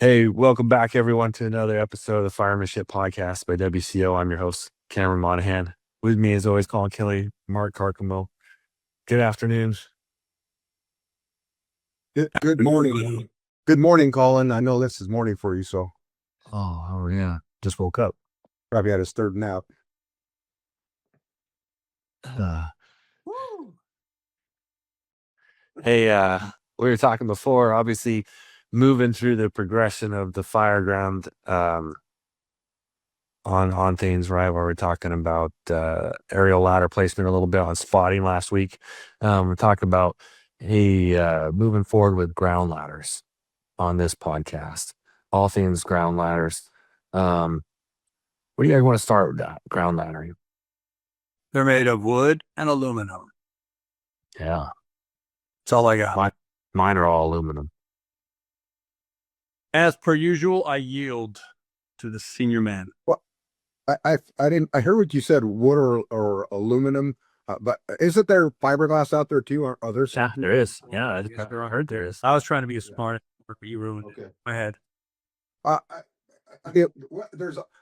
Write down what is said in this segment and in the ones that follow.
Hey, welcome back everyone to another episode of the Firemanship Podcast by WCO. I'm your host, Cameron Monahan. With me, as always, Colin Kelly, Mark Carcamo. Good afternoon. Good morning. Good morning, Colin. I know this is morning for you, so Oh yeah. Just woke up. probably had his third nap. Uh, hey, we were talking before, obviously moving through the progression of the fireground on things, right? Where we're talking about aerial ladder placement a little bit on spotting last week. We're talking about moving forward with ground ladders on this podcast. All things ground ladders. What do you guys want to start with that ground laddering? They're made of wood and aluminum. Yeah. That's all I got. Mine are all aluminum. As per usual, I yield to the senior man. Well, I heard what you said, wood or aluminum, but isn't there fiberglass out there too? Or others? Yeah, there is. Yeah, I heard there is. I was trying to be smart, but you ruined my head. Uh,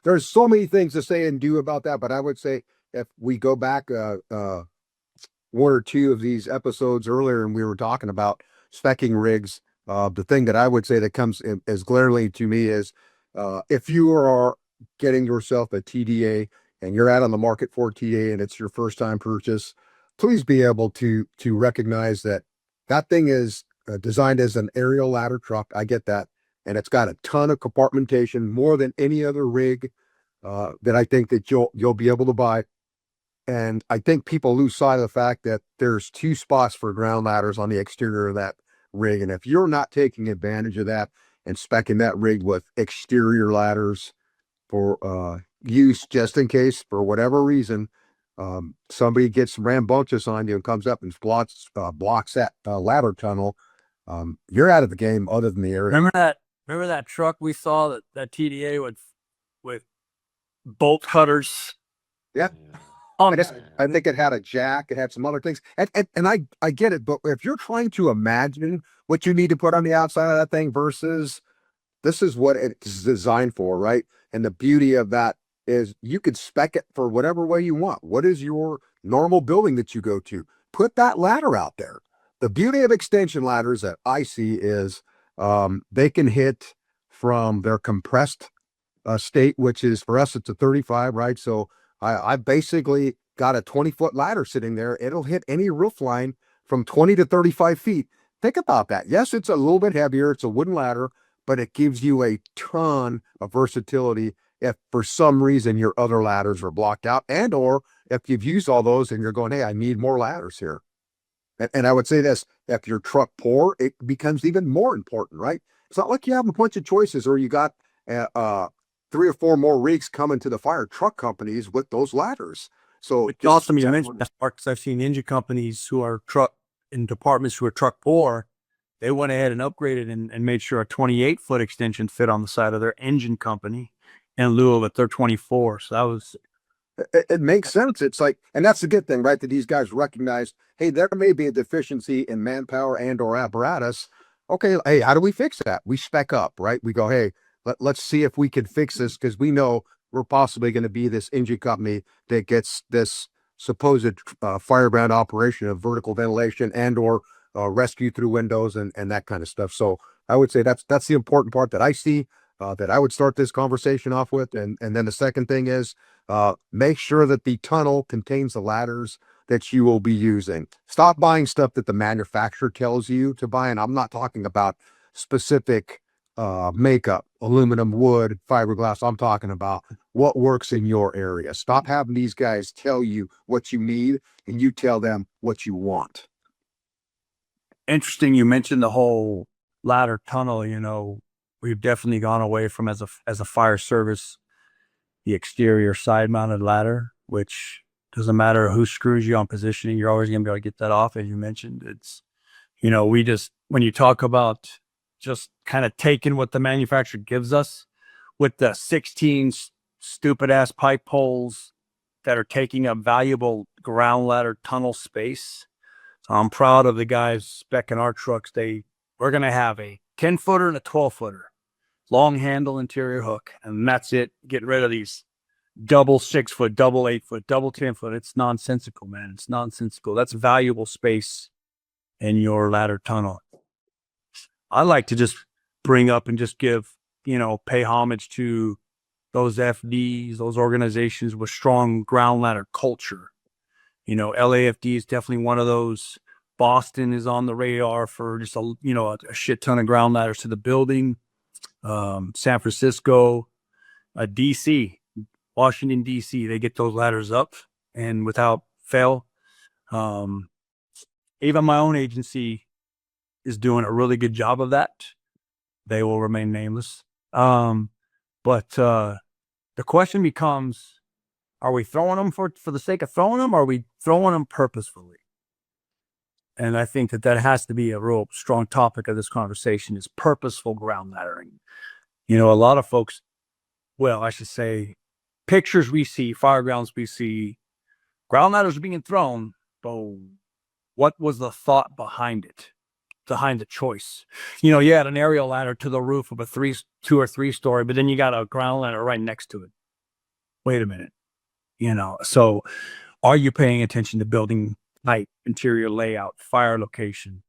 there's so many things to say and do about that, but I would say if we go back one or two of these episodes earlier, and we were talking about specking rigs. The thing that I would say that comes in, as glaringly to me is if you are getting yourself a TDA and you're out on the market for a TDA and it's your first time purchase, please be able to recognize that that thing is designed as an aerial ladder truck. I get that, and it's got a ton of compartmentation, more than any other rig that I think that you'll be able to buy. And I think people lose sight of the fact that there's two spots for ground ladders on the exterior of that rig. And if you're not taking advantage of that and specing that rig with exterior ladders for use just in case, for whatever reason, somebody gets rambunctious on you and comes up and blocks that ladder tunnel, you're out of the game other than the area. Remember that truck we saw, that TDA with bolt cutters? Yeah. I think it had a jack. It had some other things, and I get it. But if you're trying to imagine what you need to put on the outside of that thing versus this is what it's designed for, right? And the beauty of that is you could spec it for whatever way you want. What is your normal building that you go to? Put that ladder out there. The beauty of extension ladders that I see is they can hit from their compressed state, which is for us, it's a 35, right? So I basically got a 20-foot ladder sitting there. It'll hit any roof line from 20 to 35 feet. Think about that. Yes, it's a little bit heavier. It's a wooden ladder, but it gives you a ton of versatility if for some reason your other ladders are blocked out, and or if you've used all those and you're going, hey, I need more ladders here. And I would say this, if you're truck poor, it becomes even more important, right? It's not like you have a bunch of choices or you got three or four more rigs coming to the fire truck companies with those ladders. So it's awesome you mentioned that, Mark, because I've seen engine companies who are in departments who are truck poor. They went ahead and upgraded and made sure a 28-foot extension fit on the side of their engine company in lieu of a 24. So that was... It makes sense. It's like, and that's the good thing, right? That these guys recognize, hey, there may be a deficiency in manpower and or apparatus. Okay, hey, how do we fix that? We spec up, right? We go, hey, let's see if we can fix this, because we know we're possibly going to be this engine company that gets this supposed fireground operation of vertical ventilation and or rescue through windows and that kind of stuff. So I would say that's the important part that I see that I would start this conversation off with. And then the second thing is make sure that the tunnel contains the ladders that you will be using. Stop buying stuff that the manufacturer tells you to buy. And I'm not talking about specific makeup, aluminum, wood, fiberglass. I'm talking about what works in your area. Stop having these guys tell you what you need and you tell them what you want. Interesting. You mentioned the whole ladder tunnel. You know, we've definitely gone away from, as a fire service, the exterior side mounted ladder, which doesn't matter who screws you on positioning, you're always going to be able to get that off. As you mentioned, it's, you know, when you talk about just kind of taking what the manufacturer gives us with the 16 stupid ass pipe poles that are taking up valuable ground ladder tunnel space. So I'm proud of the guys specking our trucks. We're going to have a 10-footer and a 12-footer. long handle interior hook, and that's it. Get rid of these double 6 foot, double 8 foot, double 10 foot. It's nonsensical, man. It's nonsensical. That's valuable space in your ladder tunnel. I like to just bring up and just give, pay homage to those FDs, those organizations with strong ground ladder culture. LAFD is definitely one of those. Boston is on the radar for just a shit ton of ground ladders to the building. San Francisco, DC, Washington, DC, they get those ladders up and without fail. Even my own agency is doing a really good job of that. They will remain nameless. But the question becomes, are we throwing them for the sake of throwing them, or are we throwing them purposefully? And I think that has to be a real strong topic of this conversation, is purposeful ground laddering. A lot of folks, well, I should say, pictures we see, firegrounds we see, ground ladders being thrown, but what was the thought behind it? Behind the choice? You had an aerial ladder to the roof of a 2 or 3 story, but then you got a ground ladder right next to it. Wait a minute. So are you paying attention to building type, interior layout, fire location?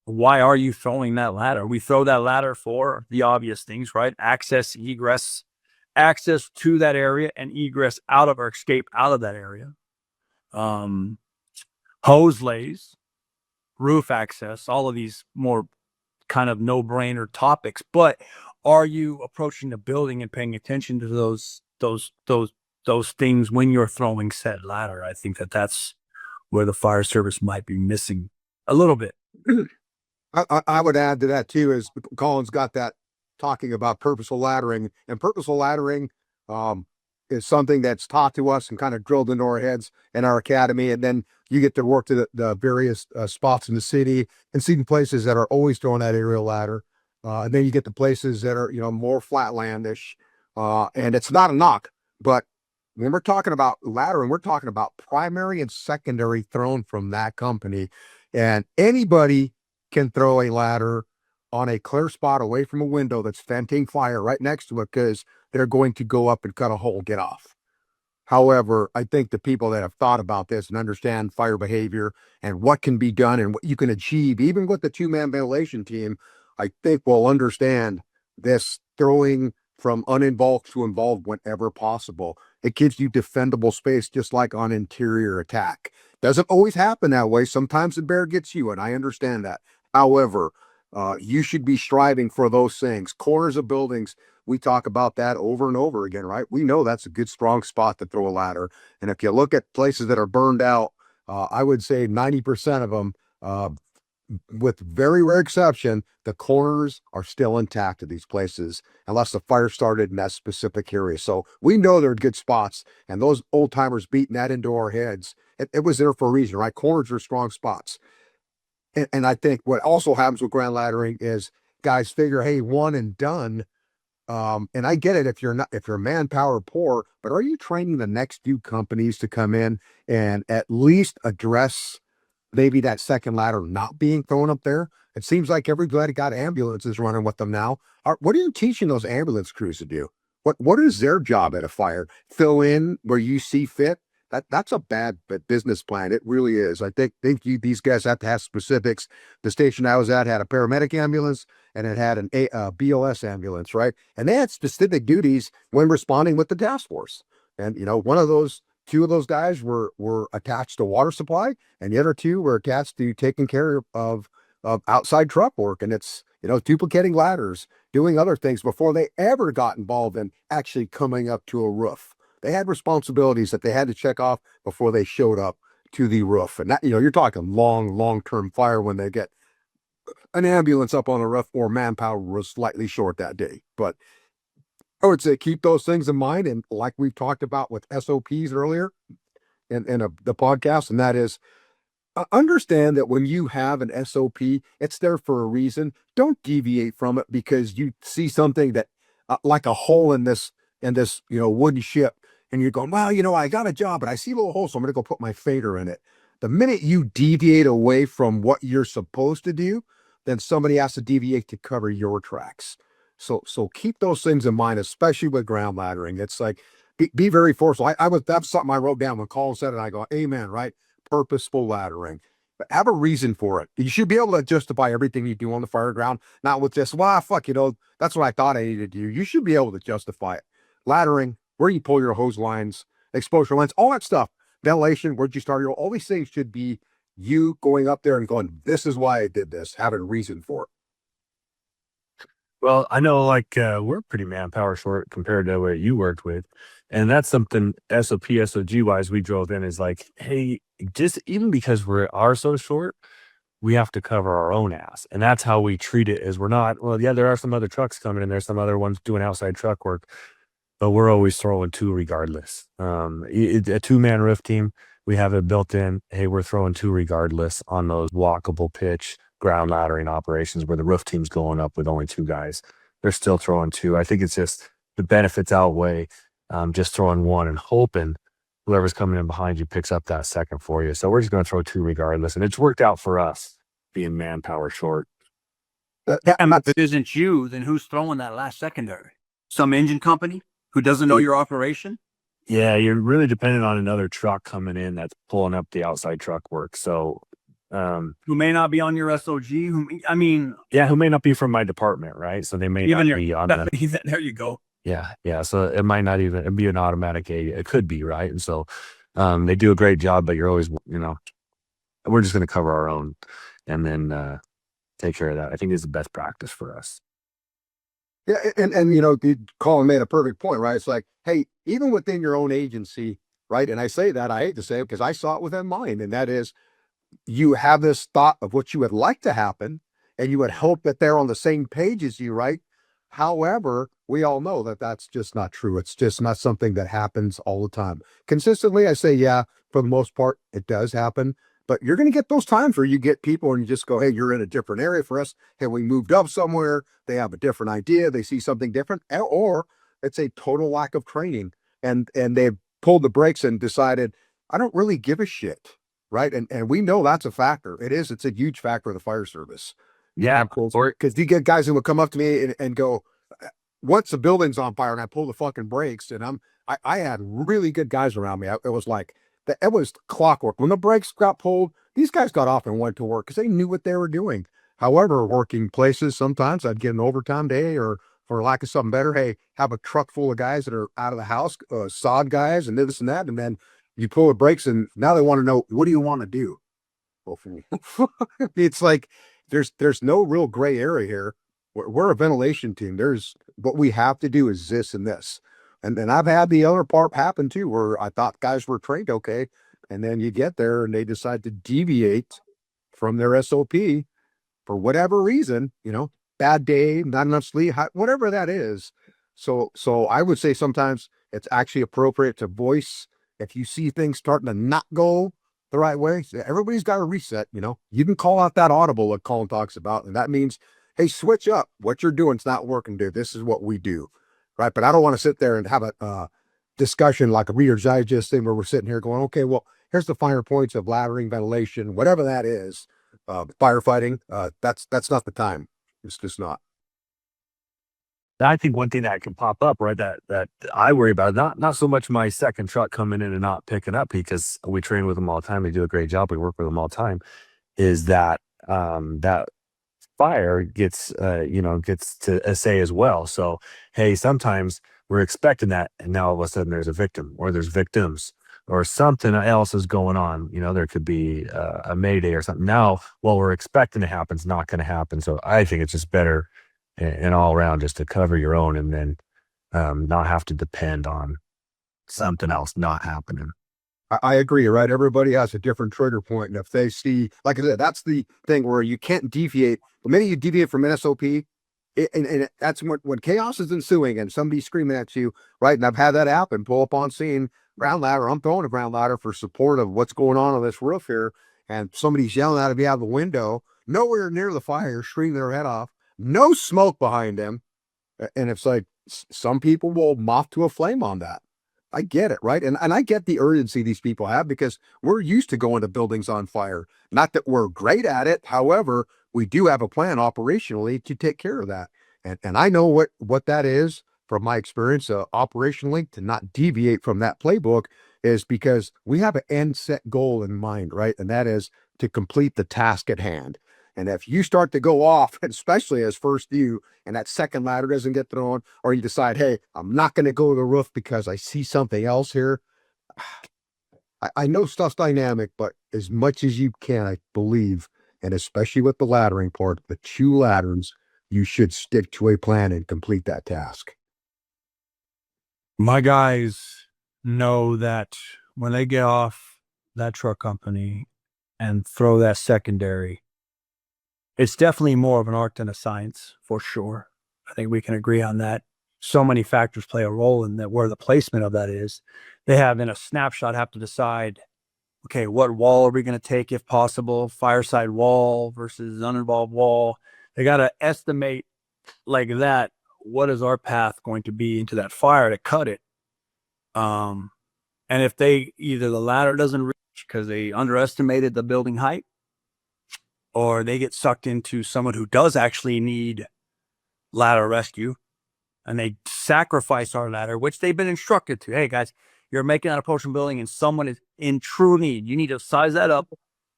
Why are you throwing that ladder? We throw that ladder for the obvious things, right? Access, egress, access to that area, and egress out of or escape out of that area. Hose lays, roof access, all of these more kind of no-brainer topics. But are you approaching the building and paying attention to those things when you're throwing said ladder? I think that's where the fire service might be missing a little bit. I would add to that too, is Colin's got that talking about purposeful laddering, and purposeful laddering is something that's taught to us and kind of drilled into our heads in our academy. And then you get to work to the various spots in the city and see places that are always throwing that aerial ladder. And then you get the places that are, more flatlandish. And it's not a knock, but when we're talking about laddering, we're talking about primary and secondary thrown from that company. And anybody can throw a ladder on a clear spot away from a window that's venting fire right next to it, because they're going to go up and cut a hole, get off. However, I think the people that have thought about this and understand fire behavior and what can be done and what you can achieve, even with the 2-man ventilation team, I think will understand this throwing from uninvolved to involved whenever possible. It gives you defendable space, just like on interior attack. Doesn't always happen that way. Sometimes the bear gets you, and I understand that. However, you should be striving for those things. Corners of buildings, we talk about that over and over again, right? We know that's a good, strong spot to throw a ladder. And if you look at places that are burned out, I would say 90% of them, with very rare exception, the corners are still intact at these places, unless the fire started in that specific area. So we know they're good spots, and those old timers beating that into our heads, it was there for a reason, right? Corners are strong spots. And I think what also happens with ground laddering is guys figure, hey, one and done. And I get it if you're manpower poor, but are you training the next few companies to come in and at least address maybe that second ladder not being thrown up there? It seems like everybody got ambulances running with them now. What are you teaching those ambulance crews to do? What is their job at a fire? Fill in where you see fit? That's a bad business plan. It really is. I think these guys have to have specifics. The station I was at had a paramedic ambulance, and it had a BLS ambulance, right? And they had specific duties when responding with the task force. And two of those guys were attached to water supply, and the other two were attached to taking care of outside truck work. And it's, duplicating ladders, doing other things before they ever got involved in actually coming up to a roof. They had responsibilities that they had to check off before they showed up to the roof. And that, you're talking long-term fire when they get an ambulance up on the roof, or manpower was slightly short that day. But I would say keep those things in mind. And like we've talked about with SOPs earlier in the podcast, and that is, understand that when you have an SOP, it's there for a reason. Don't deviate from it because you see something that like a hole in this wooden ship, and you're going, well, I got a job, but I see a little hole, so I'm going to go put my fader in it. The minute you deviate away from what you're supposed to do, then somebody has to deviate to cover your tracks. So keep those things in mind, especially with ground laddering. It's like be very forceful. That's something I wrote down when Colin said it. I go, amen, right? Purposeful laddering. But have a reason for it. You should be able to justify everything you do on the fire ground, not with this, well, fuck, that's what I thought I needed to do. You should be able to justify it. Laddering, where you pull your hose lines, exposure lines, all that stuff. Ventilation, where'd you start all these things should be you going up there and going, this is why I did this, having a reason for it. Well, I know we're pretty manpower short compared to what you worked with. And that's something SOP, SOG wise, we drove in is like, hey, just even because we are so short, we have to cover our own ass. And that's how we treat it is we're not, well, yeah, there are some other trucks coming in. There's some other ones doing outside truck work, but we're always throwing two regardless. A 2-man roof team, we have it built in. Hey, we're throwing two regardless on those walkable pitch ground laddering operations where the roof team's going up with only 2 guys. They're still throwing 2. I think it's just the benefits outweigh just throwing 1 and hoping whoever's coming in behind you picks up that second for you. So we're just going to throw 2 regardless. And it's worked out for us being manpower short. And if it isn't you, then who's throwing that last secondary? Some engine company who doesn't know your operation? Yeah, you're really dependent on another truck coming in that's pulling up the outside truck work. So, who may not be on your SOG? Who may not be from my department, right? So they may not be on that. There you go. Yeah. So it might not even be an automatic A. It could be, right? And so they do a great job, but you're always, we're just going to cover our own and then take care of that. I think it's the best practice for us. Yeah, and Colin made a perfect point, right? It's like, hey, even within your own agency, right? And I say that, I hate to say it because I saw it within mine, and that is you have this thought of what you would like to happen, and you would hope that they're on the same page as you, right? However, we all know that that's just not true. It's just not something that happens all the time. Consistently, I say, yeah, for the most part, it does happen. But you're going to get those times where you get people and you just go, hey, you're in a different area for us. Hey, we moved up somewhere. They have a different idea. They see something different, or it's a total lack of training. And they've pulled the brakes and decided, I don't really give a shit. Right. And we know that's a factor. It's a huge factor of the fire service. Yeah. Because you get guys who will come up to me and go, once the building's on fire and I pull the fucking brakes, and I had really good guys around me. It was like, it was clockwork. When the brakes got pulled, these guys got off and went to work because they knew what they were doing. However, working places, sometimes I'd get an overtime day, or for lack of something better, hey, have a truck full of guys that are out of the house, sod guys and this and that. And then you pull the brakes and now they want to know, what do you want to do? Well, it's like, there's no real gray area here. We're a ventilation team. What we have to do is this and this. And then I've had the other part happen too, where I thought guys were trained okay. And then you get there and they decide to deviate from their SOP for whatever reason, bad day, not enough sleep, whatever that is. So I would say sometimes it's actually appropriate to voice if you see things starting to not go the right way. Everybody's got to reset, You can call out that audible that Colin talks about. And that means, hey, switch up. What you're doing is not working, dude. This is what we do. Right. But I don't want to sit there and have a discussion like a Reader's Digest thing where we're sitting here going, okay, well, here's the finer points of laddering, ventilation, whatever that is, firefighting. That's not the time. It's just not. I think one thing that can pop up, right, that I worry about, not so much my second truck coming in and not picking up, because we train with them all the time. They do a great job. We work with them all the time. Is that that fire gets to a say as well. So, hey, sometimes we're expecting that, and now all of a sudden there's a victim, or there's victims, or something else is going on. There could be a mayday or something. Now, what we're expecting to happen is not going to happen. So I think it's just better and all around just to cover your own, and then not have to depend on something else not happening. I agree, right? Everybody has a different trigger point. And if they see, like I said, that's the thing where you can't deviate. The minute you deviate from an SOP, and that's when chaos is ensuing and somebody's screaming at you, right? And I've had that happen, pull up on scene, ground ladder. I'm throwing a ground ladder for support of what's going on this roof here. And somebody's yelling at me out of the window, nowhere near the fire, screaming their head off, no smoke behind them. And it's like, some people will moth to a flame on that. I get it, right? And I get the urgency these people have because we're used to going to buildings on fire. Not that we're great at it. However, we do have a plan operationally to take care of that. And I know what that is from my experience operationally. To not deviate from that playbook is because we have an end set goal in mind, right? And that is to complete the task at hand. And if you start to go off, especially as first view, and that second ladder doesn't get thrown, or you decide, hey, I'm not going to go to the roof because I see something else here. I know stuff's dynamic, but as much as you can, I believe, and especially with the laddering part, the 2 ladders, you should stick to a plan and complete that task. My guys know that when they get off that truck company and throw that secondary, it's definitely more of an art than a science, for sure. I think we can agree on that. So many factors play a role in that, where the placement of that is. They have, in a snapshot, have to decide, okay, what wall are we going to take if possible? Fireside wall versus uninvolved wall. They got to estimate like that. What is our path going to be into that fire to cut it? And if they, either the ladder doesn't reach because they underestimated the building height, or they get sucked into someone who does actually need ladder rescue, and they sacrifice our ladder, which they've been instructed to. Hey guys, you're making an approaching building and someone is in true need. You need to size that up.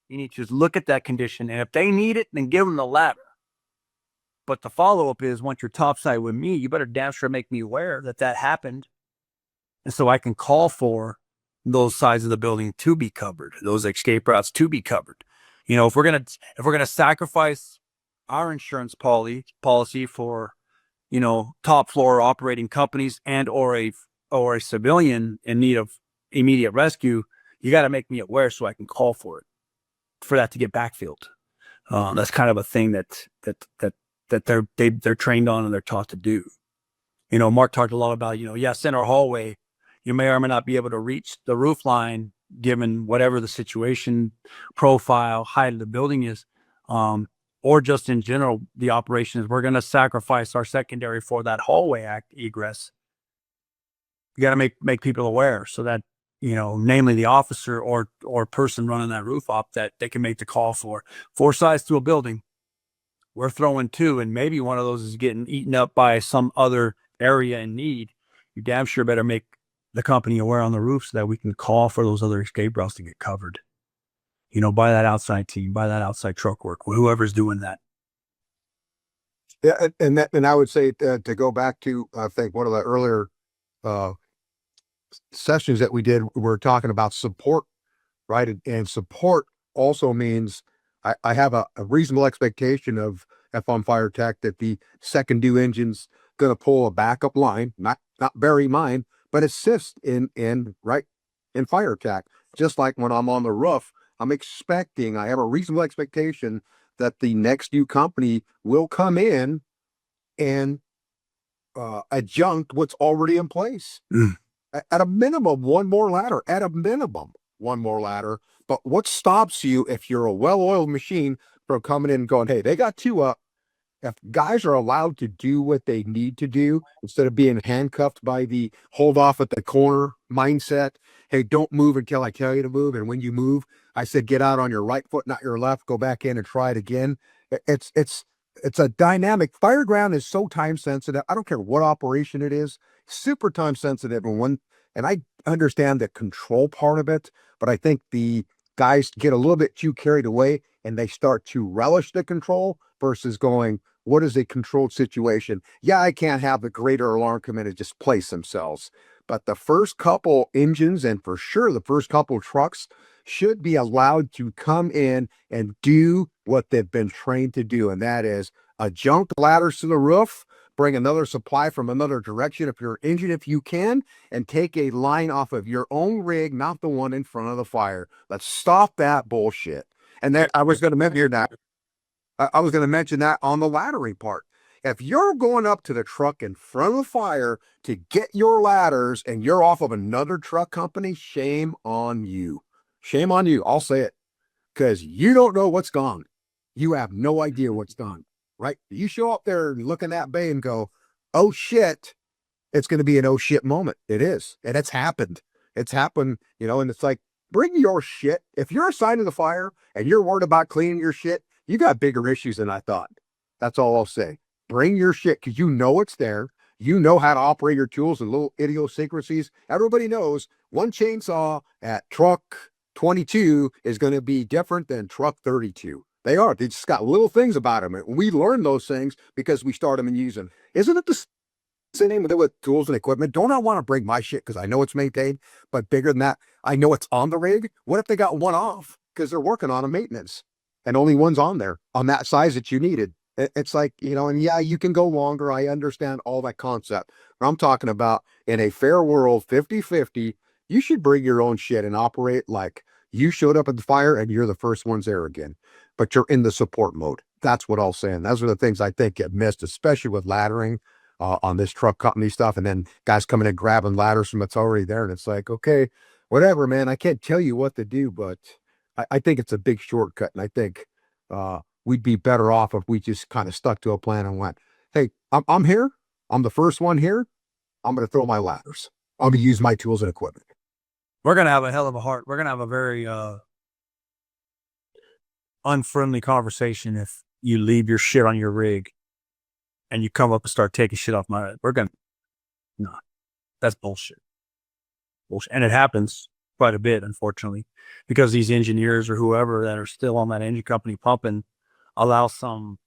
You need to just look at that condition. And if they need it, then give them the ladder. But the follow-up is, once you're topside with me, you better damn sure make me aware that that happened. And so I can call for those sides of the building to be covered, those escape routes to be covered. You know, if we're gonna sacrifice our insurance policy for, you know, top floor operating companies and or a civilian in need of immediate rescue, you got to make me aware so I can call for it, for that to get backfilled. That's kind of a thing that they're trained on and they're taught to do. You know, Mark talked a lot about, you know, center hallway, you may or may not be able to reach the roof line given whatever the situation, profile, height of the building is. Or just in general, the operation is, we're going to sacrifice our secondary for that hallway egress. You got to make people aware so that, you know, namely the officer or person running that roof op, that they can make the call for 4 sides to a building. We're throwing 2, and maybe one of those is getting eaten up by some other area in need. You damn sure better make the company aware on the roof so that we can call for those other escape routes to get covered. You know, by that outside team, by that outside truck work, whoever's doing that. Yeah, and I would say to go back to, I think, one of the earlier sessions that we did, we're talking about support, right? And support also means I have a reasonable expectation of, if I'm fire tech, that the second due engine's going to pull a backup line, not bury mine, but assist in fire tech. Just like when I'm on the roof, I have a reasonable expectation that the next due company will come in and adjunct what's already in place. At a minimum, one more ladder. But what stops you, if you're a well-oiled machine, from coming in and going, hey, they got 2 up? If guys are allowed to do what they need to do instead of being handcuffed by the hold off at the corner mindset, hey, don't move until I tell you to move. And when you move, I said, get out on your right foot, not your left, go back in and try it again. It's a dynamic. Fireground is so time sensitive. I don't care what operation it is, super time sensitive. And I understand the control part of it, but I think the guys get a little bit too carried away and they start to relish the control versus going, what is a controlled situation? Yeah, I can't have the greater alarm come in and just place themselves. But the first couple engines, and for sure the first couple trucks, should be allowed to come in and do what they've been trained to do. And that is adjunct ladders to the roof, bring another supply from another direction if you're engine, if you can, and take a line off of your own rig, not the one in front of the fire. Let's stop that bullshit. And there, I was going to mention that. I was going to mention that on the laddering part. If you're going up to the truck in front of the fire to get your ladders and you're off of another truck company, shame on you. Shame on you. I'll say it, because you don't know what's gone. You have no idea what's gone, right? You show up there and look in that bay and go, oh shit, it's going to be an oh shit moment. It is. And it's happened. It's happened, you know, and it's like, bring your shit. If you're assigned to the fire and you're worried about cleaning your shit, you got bigger issues than I thought. That's all I'll say. bring your shit because you know it's there. You know how to operate your tools and little idiosyncrasies. Everybody knows one chainsaw at truck 22 is going to be different than truck 32. They are. They just got little things about them. And we learn those things because we start them and use them. Isn't it the same with tools and equipment? Don't I want to bring my shit because I know it's maintained, but bigger than that, I know it's on the rig. What if they got one off because they're working on a maintenance and only one's on there on that size that you needed? It's like, and yeah, you can go longer. I understand all that concept. But I'm talking about in a fair world, 50-50, you should bring your own shit and operate like you showed up at the fire and you're the first ones there again, but you're in the support mode. That's what I'll say. And those are the things I think get missed, especially with laddering on this truck company stuff. And then guys coming in grabbing ladders from it's already there. And it's like, okay, whatever, man. I can't tell you what to do, but I think it's a big shortcut. And I think we'd be better off if we just kind of stuck to a plan and went, hey, I'm here. I'm the first one here. I'm going to throw my ladders. I'm going to use my tools and equipment. We're going to have a hell of a heart. We're going to have a very unfriendly conversation if you leave your shit on your rig and you come up and start taking shit off my, no, that's bullshit. And it happens quite a bit, unfortunately, because these engineers or whoever that are still on that engine company pumping allow some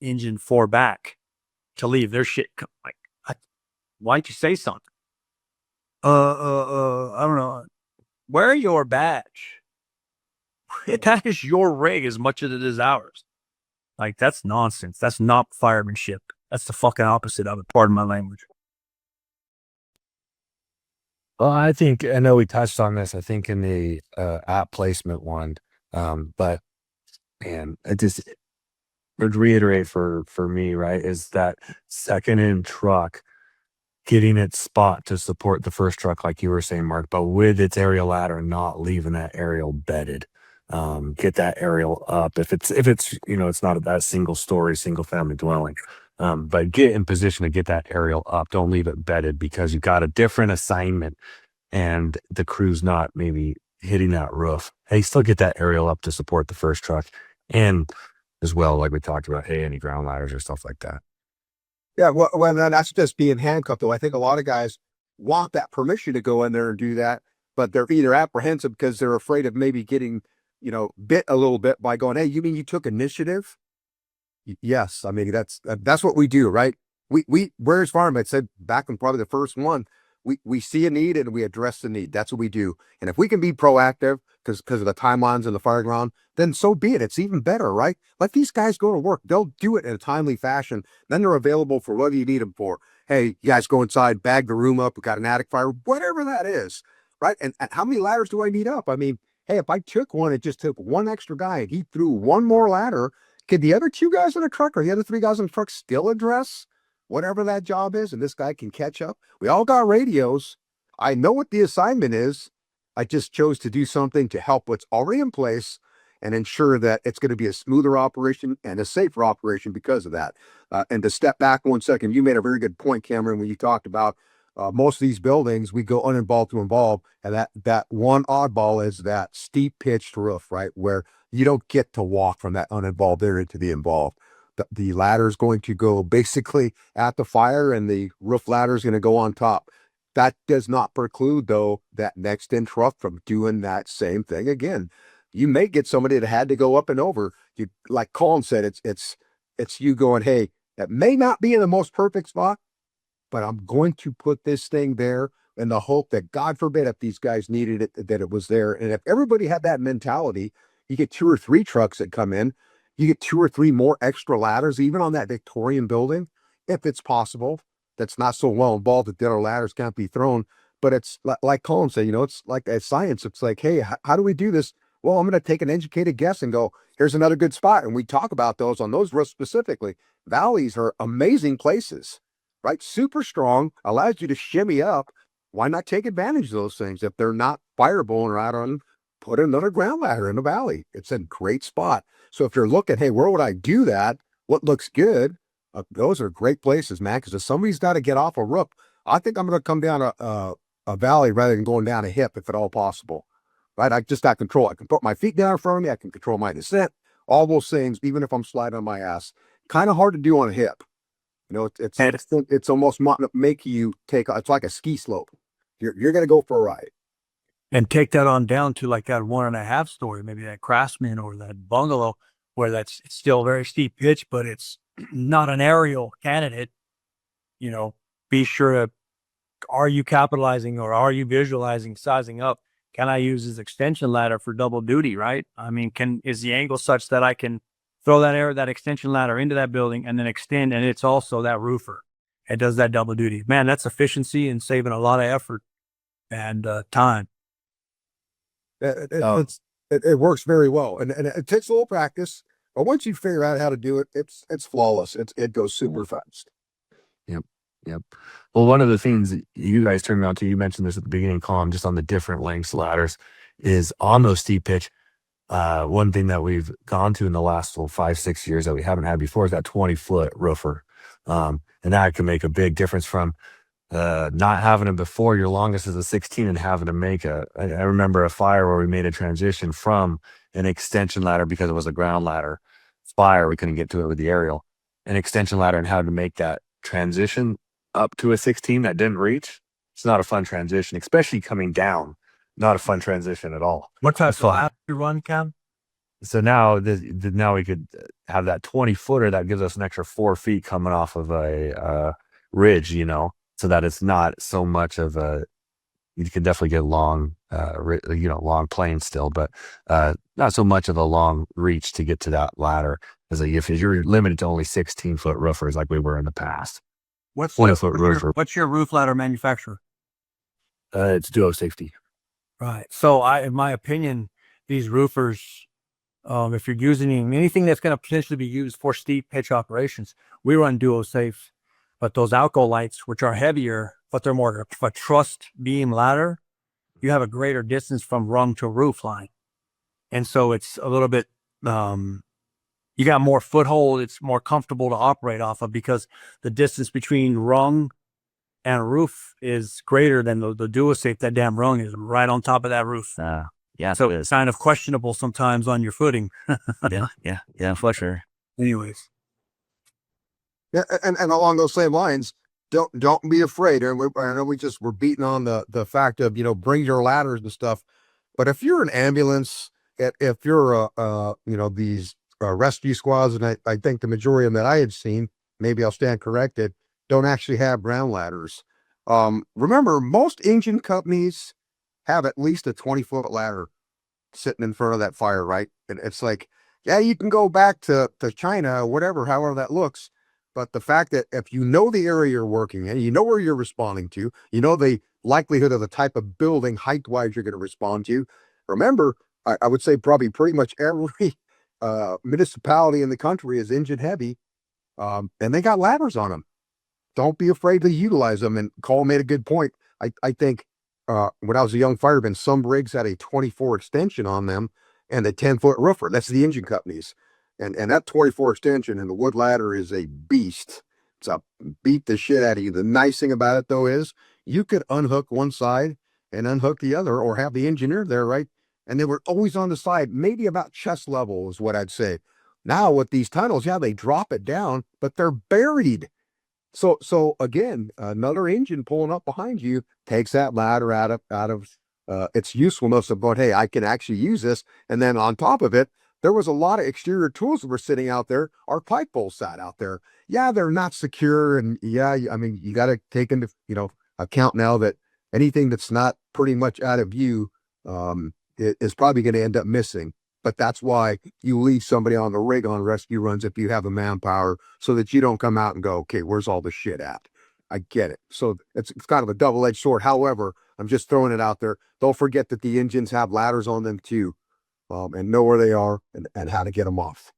engine four back to leave their shit. Like, why'd you say something? I don't know. Wear your badge. That is your rig as much as it is ours. Like, that's nonsense. That's not firemanship. That's the fucking opposite of it. Pardon my language. Well, I know we touched on this, I think in the app placement one. But man, I just would reiterate for me, right, is that second in truck getting its spot to support the first truck, like you were saying, Mark, but with its aerial ladder, not leaving that aerial bedded. Get that aerial up. If it's, it's not that single story, single family dwelling. But get in position to get that aerial up. Don't leave it bedded because you got a different assignment and the crew's not maybe hitting that roof. Hey, still get that aerial up to support the first truck. And as well, like we talked about, hey, any ground ladders or stuff like that. Yeah, well, that's just being handcuffed, though. I think a lot of guys want that permission to go in there and do that, but they're either apprehensive because they're afraid of maybe getting, bit a little bit by going, hey, you mean you took initiative? Yes. I mean, that's what we do, right? Where's Farm? I said back in probably the first one, we see a need and we address the need. That's what we do. And if we can be proactive because of the timelines and the fireground, then so be it. It's even better, right? Let these guys go to work. They'll do it in a timely fashion. Then they're available for whatever you need them for. Hey, you guys go inside, bag the room up. We got an attic fire, whatever that is, right? And how many ladders do I need up? I mean, hey, if I took one, it just took one extra guy and he threw one more ladder. Could the other two guys in the truck or the other three guys in the truck still address whatever that job is? And this guy can catch up. We all got radios. I know what the assignment is. I just chose to do something to help what's already in place and ensure that it's going to be a smoother operation and a safer operation because of that. And to step back 1 second, you made a very good point, Cameron, when you talked about most of these buildings, we go uninvolved to involved. And that one oddball is that steep pitched roof, right? Where you don't get to walk from that uninvolved area to the involved. The ladder is going to go basically at the fire and the roof ladder is going to go on top. That does not preclude, though, that next in truck from doing that same thing again. You may get somebody that had to go up and over. You, like Colin said, it's you going, hey, that may not be in the most perfect spot, but I'm going to put this thing there in the hope that, God forbid, if these guys needed it, that it was there. And if everybody had that mentality, you get 2 or 3 trucks that come in, you get 2 or 3 more extra ladders, even on that Victorian building, if it's possible. That's not so well involved that the other ladders can't be thrown. But it's like Colin said, it's like a science. It's like, hey, how do we do this? Well, I'm going to take an educated guess and go, here's another good spot. And we talk about those on those roofs specifically. Valleys are amazing places, right? Super strong, allows you to shimmy up. Why not take advantage of those things? If they're not fireable or out on, put another ground ladder in the valley. It's a great spot. So if you're looking, hey, where would I do that? What looks good? Those are great places, man, because if somebody's got to get off a roof, I think I'm going to come down a valley rather than going down a hip if at all possible, right? I just got control. I can put my feet down in front of me. I can control my descent, all those things, even if I'm sliding on my ass. Kind of hard to do on a hip. You know, And it's almost make you take. It's like a ski slope. You're going to go for a ride. and take that on down to like that 1.5 story, maybe that Craftsman or that bungalow, where it's still very steep pitch, but it's not an aerial candidate. You know, be sure to, are you capitalizing or are you visualizing sizing up? Can I use this extension ladder for double duty? Right? I mean, is the angle such that I can throw that extension ladder into that building and then extend, and it's also that roofer. It does that double duty. Man, that's efficiency and saving a lot of effort and time. It works very well, and it takes a little practice. But once you figure out how to do it, it's flawless. It goes super fast. Yep. Yep. Well, one of the things that you guys turned me on to, you mentioned this at the beginning, Colin, just on the different lengths ladders, is on those steep pitch. One thing that we've gone to in the last 5-6 years that we haven't had before is that 20-foot roofer. And that can make a big difference from not having it before. Your longest is a 16 and having to make I remember a fire where we made a transition from an extension ladder because it was a ground ladder fire. We couldn't get to it with the aerial, an extension ladder, and had to make that transition up to a 16 that didn't reach. It's not a fun transition, especially coming down. Not a fun transition at all. What type of ladder you run, Cam? So now, now we could have that 20-footer that gives us an extra 4 feet coming off of a ridge, you know, so that it's not so much of a. You can definitely get long, long planes still, but not so much of a long reach to get to that ladder as if you're limited to only 16-foot roofers like we were in the past. What's 20-foot roofer? What's your roof ladder manufacturer? It's Duo Safety. Right. So in my opinion, these roofers, if you're using anything that's going to potentially be used for steep pitch operations, we run Duo Safe. But those Alco lights, which are heavier, but they're more of a truss beam ladder, you have a greater distance from rung to roof line. And so it's a little bit, you got more foothold. It's more comfortable to operate off of because the distance between rung and roof is greater than the Duo Safe. That damn rung is right on top of that roof. Yeah. So it's kind of questionable sometimes on your footing. yeah, for sure. Anyways. Yeah, and along those same lines, don't be afraid. And I know we're beating on the fact of, bring your ladders and stuff. But if you're an ambulance, if you're these rescue squads, and I think the majority of them that I had seen, maybe I'll stand corrected, don't actually have ground ladders. Remember, most engine companies have at least a 20-foot ladder sitting in front of that fire, right? And it's like, yeah, you can go back to China, whatever, however that looks. But the fact that if you know the area you're working in, you know where you're responding to, you know the likelihood of the type of building height-wise you're going to respond to. Remember, I would say probably pretty much every municipality in the country is engine heavy, and they got ladders on them. Don't be afraid to utilize them. And Cole made a good point. I think when I was a young fireman, some rigs had a 24 extension on them and a 10-foot roofer. That's the engine companies. And that 24 extension and the wood ladder is a beast. It's a beat the shit out of you. The nice thing about it, though, is you could unhook one side and unhook the other, or have the engineer there, right? And they were always on the side, maybe about chest level is what I'd say. Now with these tunnels, yeah, they drop it down, but they're buried. So again, another engine pulling up behind you takes that ladder out of its usefulness of going, hey, I can actually use this. And then on top of it, there was a lot of exterior tools that were sitting out there. Our pipe bowl sat out there. Yeah, they're not secure. And yeah, I mean, you got to take into, account now that anything that's not pretty much out of view is probably going to end up missing. But that's why you leave somebody on the rig on rescue runs if you have the manpower, so that you don't come out and go, okay, where's all the shit at? I get it. So it's kind of a double-edged sword. However, I'm just throwing it out there. Don't forget that the engines have ladders on them too. And know where they are and how to get them off.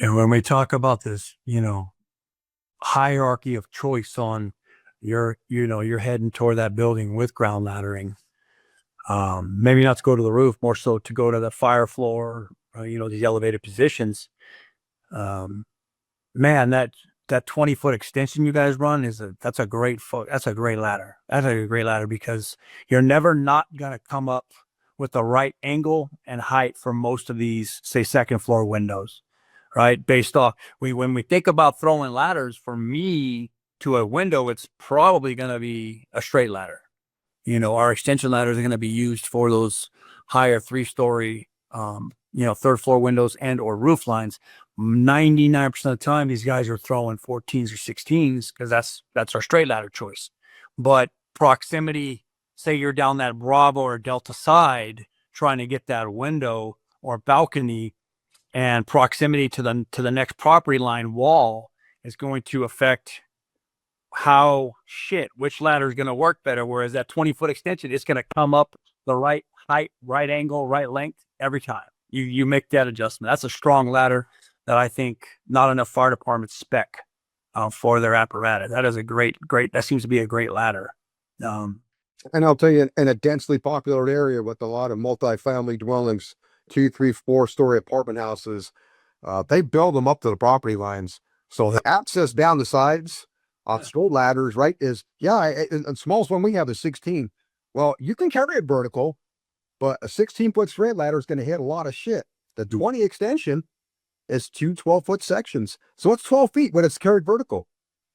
And when we talk about this, hierarchy of choice on you're heading toward that building with ground laddering, maybe not to go to the roof, more so to go to the fire floor, these elevated positions. Man, that 20-foot extension you guys run that's a great ladder. That's a great ladder because you're never not going to come up with the right angle and height for most of these, say, second floor windows, right? Based off when we think about throwing ladders, for me to a window, it's probably going to be a straight ladder. Our extension ladders are going to be used for those higher 3-story, third floor windows and or roof lines. 99% of the time, these guys are throwing 14s or 16s because that's our straight ladder choice. But proximity, say you're down that Bravo or Delta side trying to get that window or balcony, and proximity to the next property line wall is going to affect which ladder is going to work better. Whereas that 20-foot extension, it's going to come up the right height, right angle, right length every time. You make that adjustment. That's a strong ladder that I think not enough fire departments spec for their apparatus. That is a great. That seems to be a great ladder. And I'll tell you, in a densely populated area with a lot of multifamily dwellings, 2, 3, 4-story apartment houses, they build them up to the property lines. So the access down the sides on stroll ladders, right, is, and smallest one we have is 16. Well, you can carry it vertical, but a 16-foot straight ladder is going to hit a lot of shit. The 20 extension is 2 12-foot sections. So it's 12 feet when it's carried vertical.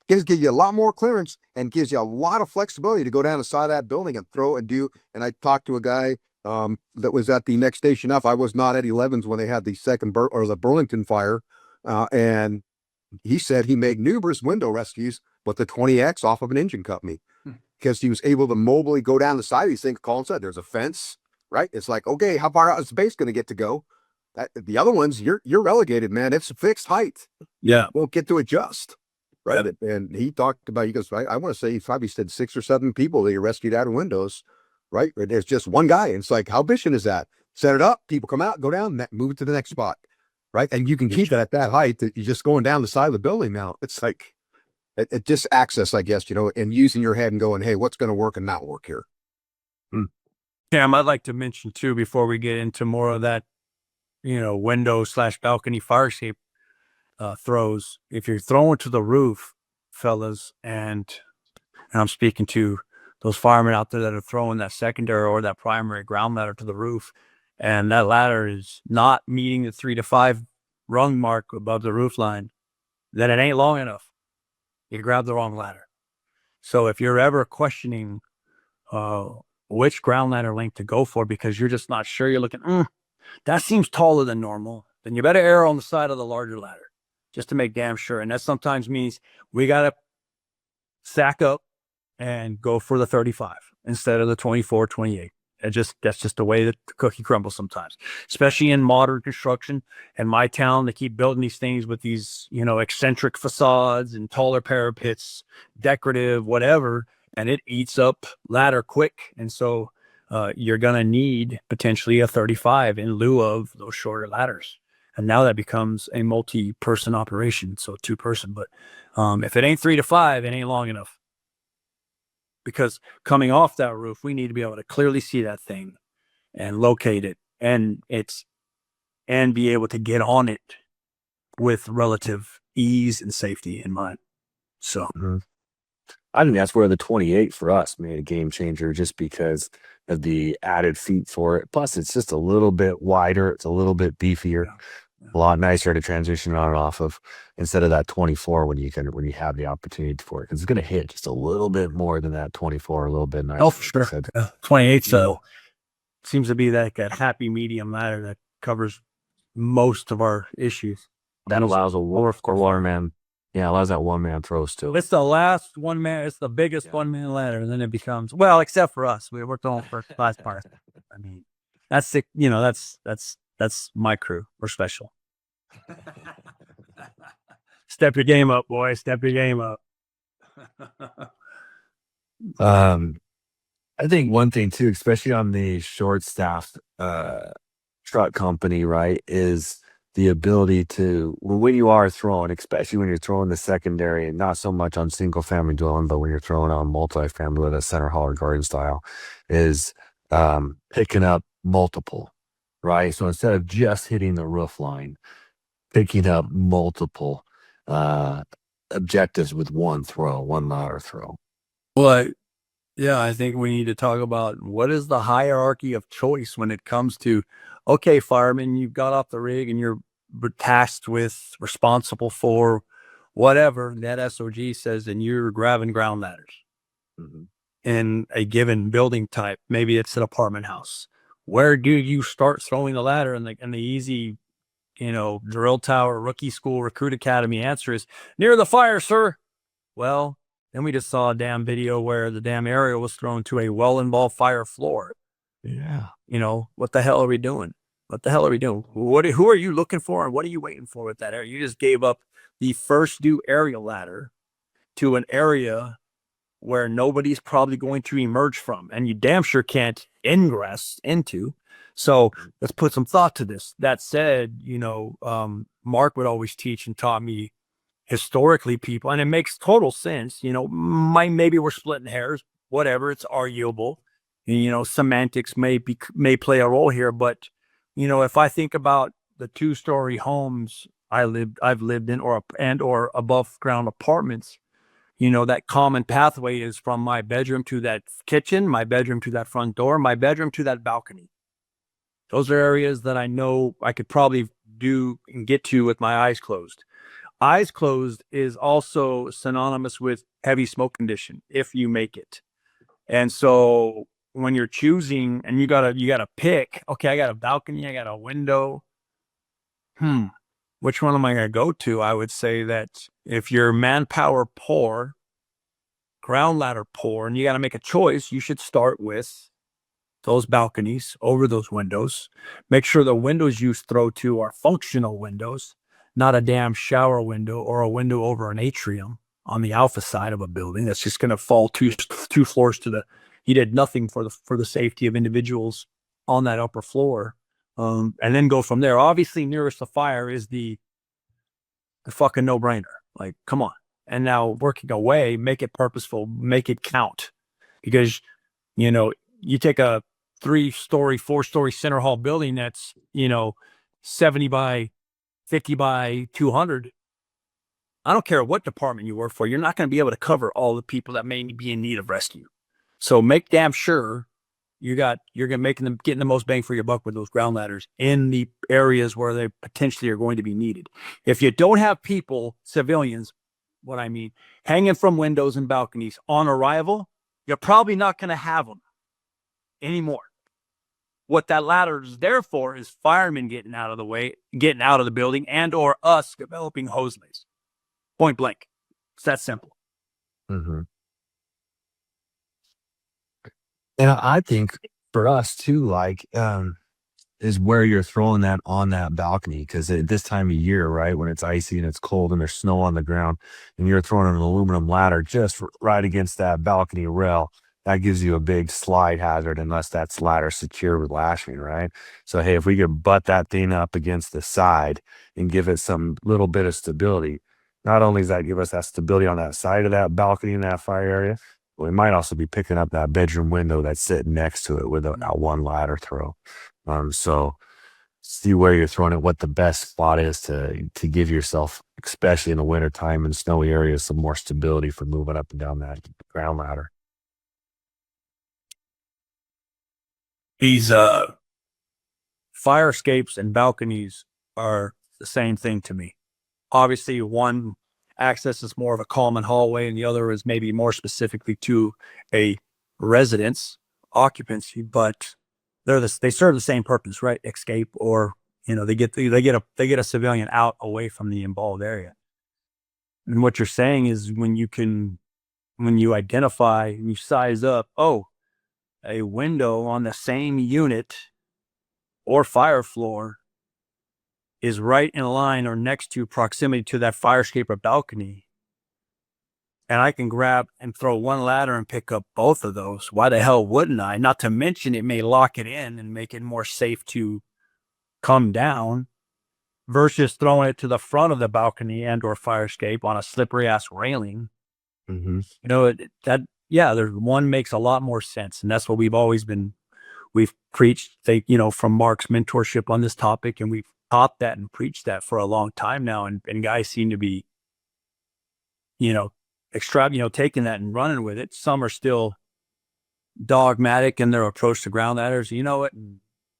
Gives you a lot more clearance and gives you a lot of flexibility to go down the side of that building and throw and do. And I talked to a guy that was at the next station up. I was not at 11's when they had the the Burlington fire. And he said he made numerous window rescues with the 20X off of an engine company because he was able to mobily go down the side of these things. Colin said there's a fence, right? It's like, okay, how far out is the base going to get to go? The other ones, you're relegated, man. It's a fixed height. Yeah. Won't get to adjust. Right. And he talked about, he goes, I want to say he probably said 6 or 7 people that he rescued out of windows. Right. And there's just one guy. And it's like, how efficient is that? Set it up, people come out, go down, move it to the next spot. Right. And you can keep it at that height that you're just going down the side of the building now. It's like, it just access, I guess, and using your head and going, hey, what's going to work and not work here? Cam, I'd like to mention too, before we get into more of that, window/balcony fire escape throws, if you're throwing to the roof, fellas, and I'm speaking to those firemen out there that are throwing that secondary or that primary ground ladder to the roof, and that ladder is not meeting the 3 to 5 rung mark above the roof line, then it ain't long enough. You grab the wrong ladder. So if you're ever questioning which ground ladder length to go for because you're just not sure, you're looking, that seems taller than normal, then you better err on the side of the larger ladder just to make damn sure. And that sometimes means we got to sack up and go for the 35 instead of the 24, 28. That's just the way that the cookie crumbles sometimes, especially in modern construction. In my town, they keep building these things with these, eccentric facades and taller parapets, decorative, whatever, and it eats up ladder quick. And so you're going to need potentially a 35 in lieu of those shorter ladders. And now that becomes a multi-person operation, so 2-person. But if it ain't 3 to 5, it ain't long enough. Because coming off that roof, we need to be able to clearly see that thing and locate it, and be able to get on it with relative ease and safety in mind. So I think that's where the 28 for us made a game changer, just because of the added feet for it. Plus, it's just a little bit wider. It's a little bit beefier. A lot nicer to transition on and off of instead of that 24 when you have the opportunity for it, because it's going to hit just a little bit more than that 24, a little bit nicer. Oh, for sure. 28 seems to be that happy medium ladder that covers most of our issues. That allows waterman. Yeah, allows that one-man throws too. It's the last one man. It's the biggest one-man ladder, and then it becomes, well, except for us, we're throwing first class part. I mean, that's it. That's my crew. We're special. Step your game up, boy. Step your game up. I think one thing too, especially on the short-staffed truck company, right, is the ability to, when you are throwing, especially when you're throwing the secondary, and not so much on single-family dwelling, but when you're throwing on multifamily with a center hall or garden style, is picking up multiple. Right. So instead of just hitting the roof line, picking up multiple objectives with one ladder throw. Well, yeah, I think we need to talk about what is the hierarchy of choice when it comes to, okay, fireman, you've got off the rig and you're tasked with, responsible for whatever that SOG says, and you're grabbing ground ladders in a given building type. Maybe it's an apartment house. Where do you start throwing the ladder? And the easy, drill tower, rookie school, recruit academy answer is near the fire, sir. Well, then we just saw a damn video where the damn aerial was thrown to a well-involved fire floor. Yeah. What the hell are we doing? What the hell are we doing? Who are you looking for, and what are you waiting for with that area? You just gave up the first due aerial ladder to an area where nobody's probably going to emerge from, and you damn sure can't ingress into. So let's put some thought to this. That said, Mark would always teach and taught me historically people, and it makes total sense. Maybe we're splitting hairs, whatever, it's arguable. Semantics may play a role here, but if I think about the 2-story homes I've lived in, or above ground apartments, that common pathway is from my bedroom to that kitchen, my bedroom to that front door, my bedroom to that balcony. Those are areas that I know I could probably do and get to with my eyes closed. Eyes closed is also synonymous with heavy smoke condition, if you make it. And so when you're choosing and you gotta pick, okay, I got a balcony, I got a window. Which one am I going to go to? I would say that if you're manpower poor, ground ladder poor, and you got to make a choice, you should start with those balconies over those windows. Make sure the windows you throw to are functional windows, not a damn shower window or a window over an atrium on the alpha side of a building that's just going to fall two floors to the. You did nothing for the safety of individuals on that upper floor. And then go from there. Obviously, nearest the fire is the fucking no-brainer. Like, come on. And now working away, make it purposeful, make it count. Because, you take a 3-story, 4-story center hall building that's, 70 by 50 by 200. I don't care what department you work for. You're not going to be able to cover all the people that may be in need of rescue. So make damn sure you're getting the most bang for your buck with those ground ladders in the areas where they potentially are going to be needed. If you don't have people, civilians, what I mean, hanging from windows and balconies on arrival, you're probably not going to have them anymore. What that ladder is there for is firemen getting out of the way, getting out of the building, and or us developing hose lays. Point blank. It's that simple. Mm-hmm. And I think for us too, is where you're throwing that on that balcony. Because at this time of year, right, when it's icy and it's cold and there's snow on the ground, and you're throwing an aluminum ladder just right against that balcony rail, that gives you a big slide hazard unless that ladder secure with lashing, right? So, hey, if we could butt that thing up against the side and give it some little bit of stability, not only does that give us that stability on that side of that balcony in that fire area, we might also be picking up that bedroom window that's sitting next to it with that one ladder throw. So see where you're throwing it, what the best spot is to give yourself, especially in the wintertime and snowy areas, some more stability for moving up and down that ground ladder. These fire escapes and balconies are the same thing to me. Obviously, one access is more of a common hallway, and the other is maybe more specifically to a residence occupancy, but they serve the same purpose, right? Escape, or they get a civilian out away from the involved area. And what you're saying is when you identify and you size up, a window on the same unit or fire floor is right in line or next to proximity to that fire escape or balcony, and I can grab and throw one ladder and pick up both of those, why the hell wouldn't I? Not to mention it may lock it in and make it more safe to come down versus throwing it to the front of the balcony and or fire escape on a slippery ass railing. Mm-hmm. There's one makes a lot more sense. And that's what we've preached, from Mark's mentorship on this topic. And we've taught that and preached that for a long time now. And guys seem to be, taking that and running with it. Some are still dogmatic in their approach to ground ladders. You know what?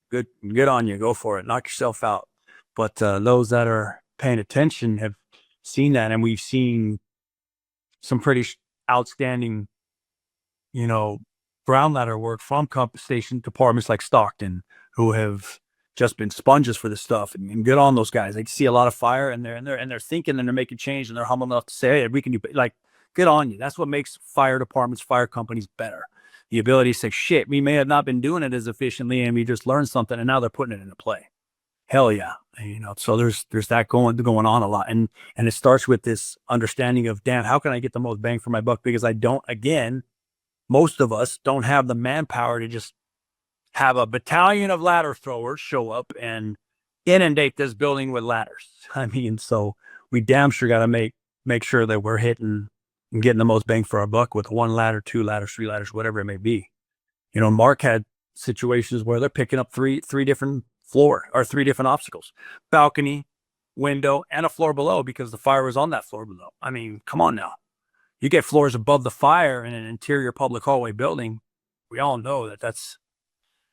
Good on you. Go for it. Knock yourself out. But those that are paying attention have seen that, and we've seen some pretty outstanding, you know, ground ladder work from compensation departments like Stockton, who have just been sponges for this stuff. And good on those guys. They see a lot of fire, and they're thinking, and they're making change, and they're humble enough to say, hey, we can do, like, good on you. That's what makes fire departments, fire companies better. The ability to say, shit, we may have not been doing it as efficiently, and we just learned something, and now they're putting it into play. Hell yeah. So there's that going on a lot. And it starts with this understanding of, damn, how can I get the most bang for my buck? Because most of us don't have the manpower to just have a battalion of ladder throwers show up and inundate this building with ladders. So we damn sure got to make sure that we're hitting and getting the most bang for our buck with 1 ladder, 2 ladders, 3 ladders, whatever it may be. Mark had situations where they're picking up three different floor or 3 different obstacles: balcony, window, and a floor below, because the fire was on that floor below. Come on now. You get floors above the fire in an interior public hallway building. We all know that's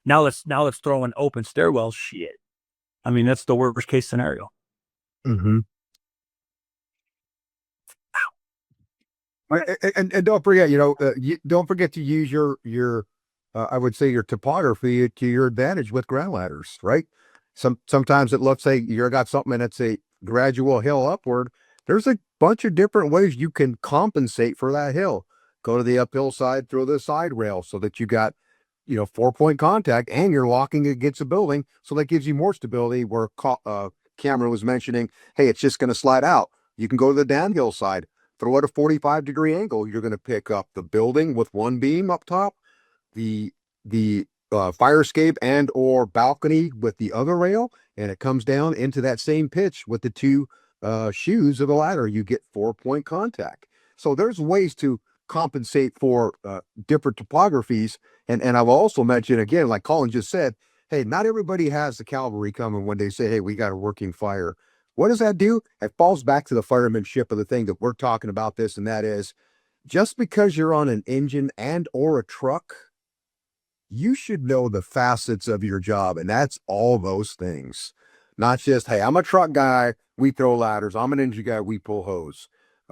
now let's throw in open stairwells. Shit. That's the worst case scenario. Mm-hmm. And don't forget, don't forget to use your I would say your topography to your advantage with ground ladders, right? Sometimes it looks like you got something and it's a gradual hill upward. There's a bunch of different ways you can compensate for that hill. Go to the uphill side, throw the side rail so that you got, 4-point contact, and you're locking against a building. So that gives you more stability, where Cameron was mentioning, hey, it's just going to slide out. You can go to the downhill side, throw it a 45-degree angle. You're going to pick up the building with one beam up top, the fire escape and or balcony with the other rail, and it comes down into that same pitch with the 2 shoes of the ladder. You get 4-point contact. So there's ways to compensate for different topographies. And I've also mentioned, again, like Colin just said, hey, not everybody has the cavalry coming when they say, hey, we got a working fire. What does that do? It falls back to the firemanship of the thing that we're talking about this, and that is, just because you're on an engine and or a truck, you should know the facets of your job. And that's all those things. Not just, hey, I'm a truck guy, we throw ladders. I'm an engine guy, we pull hose.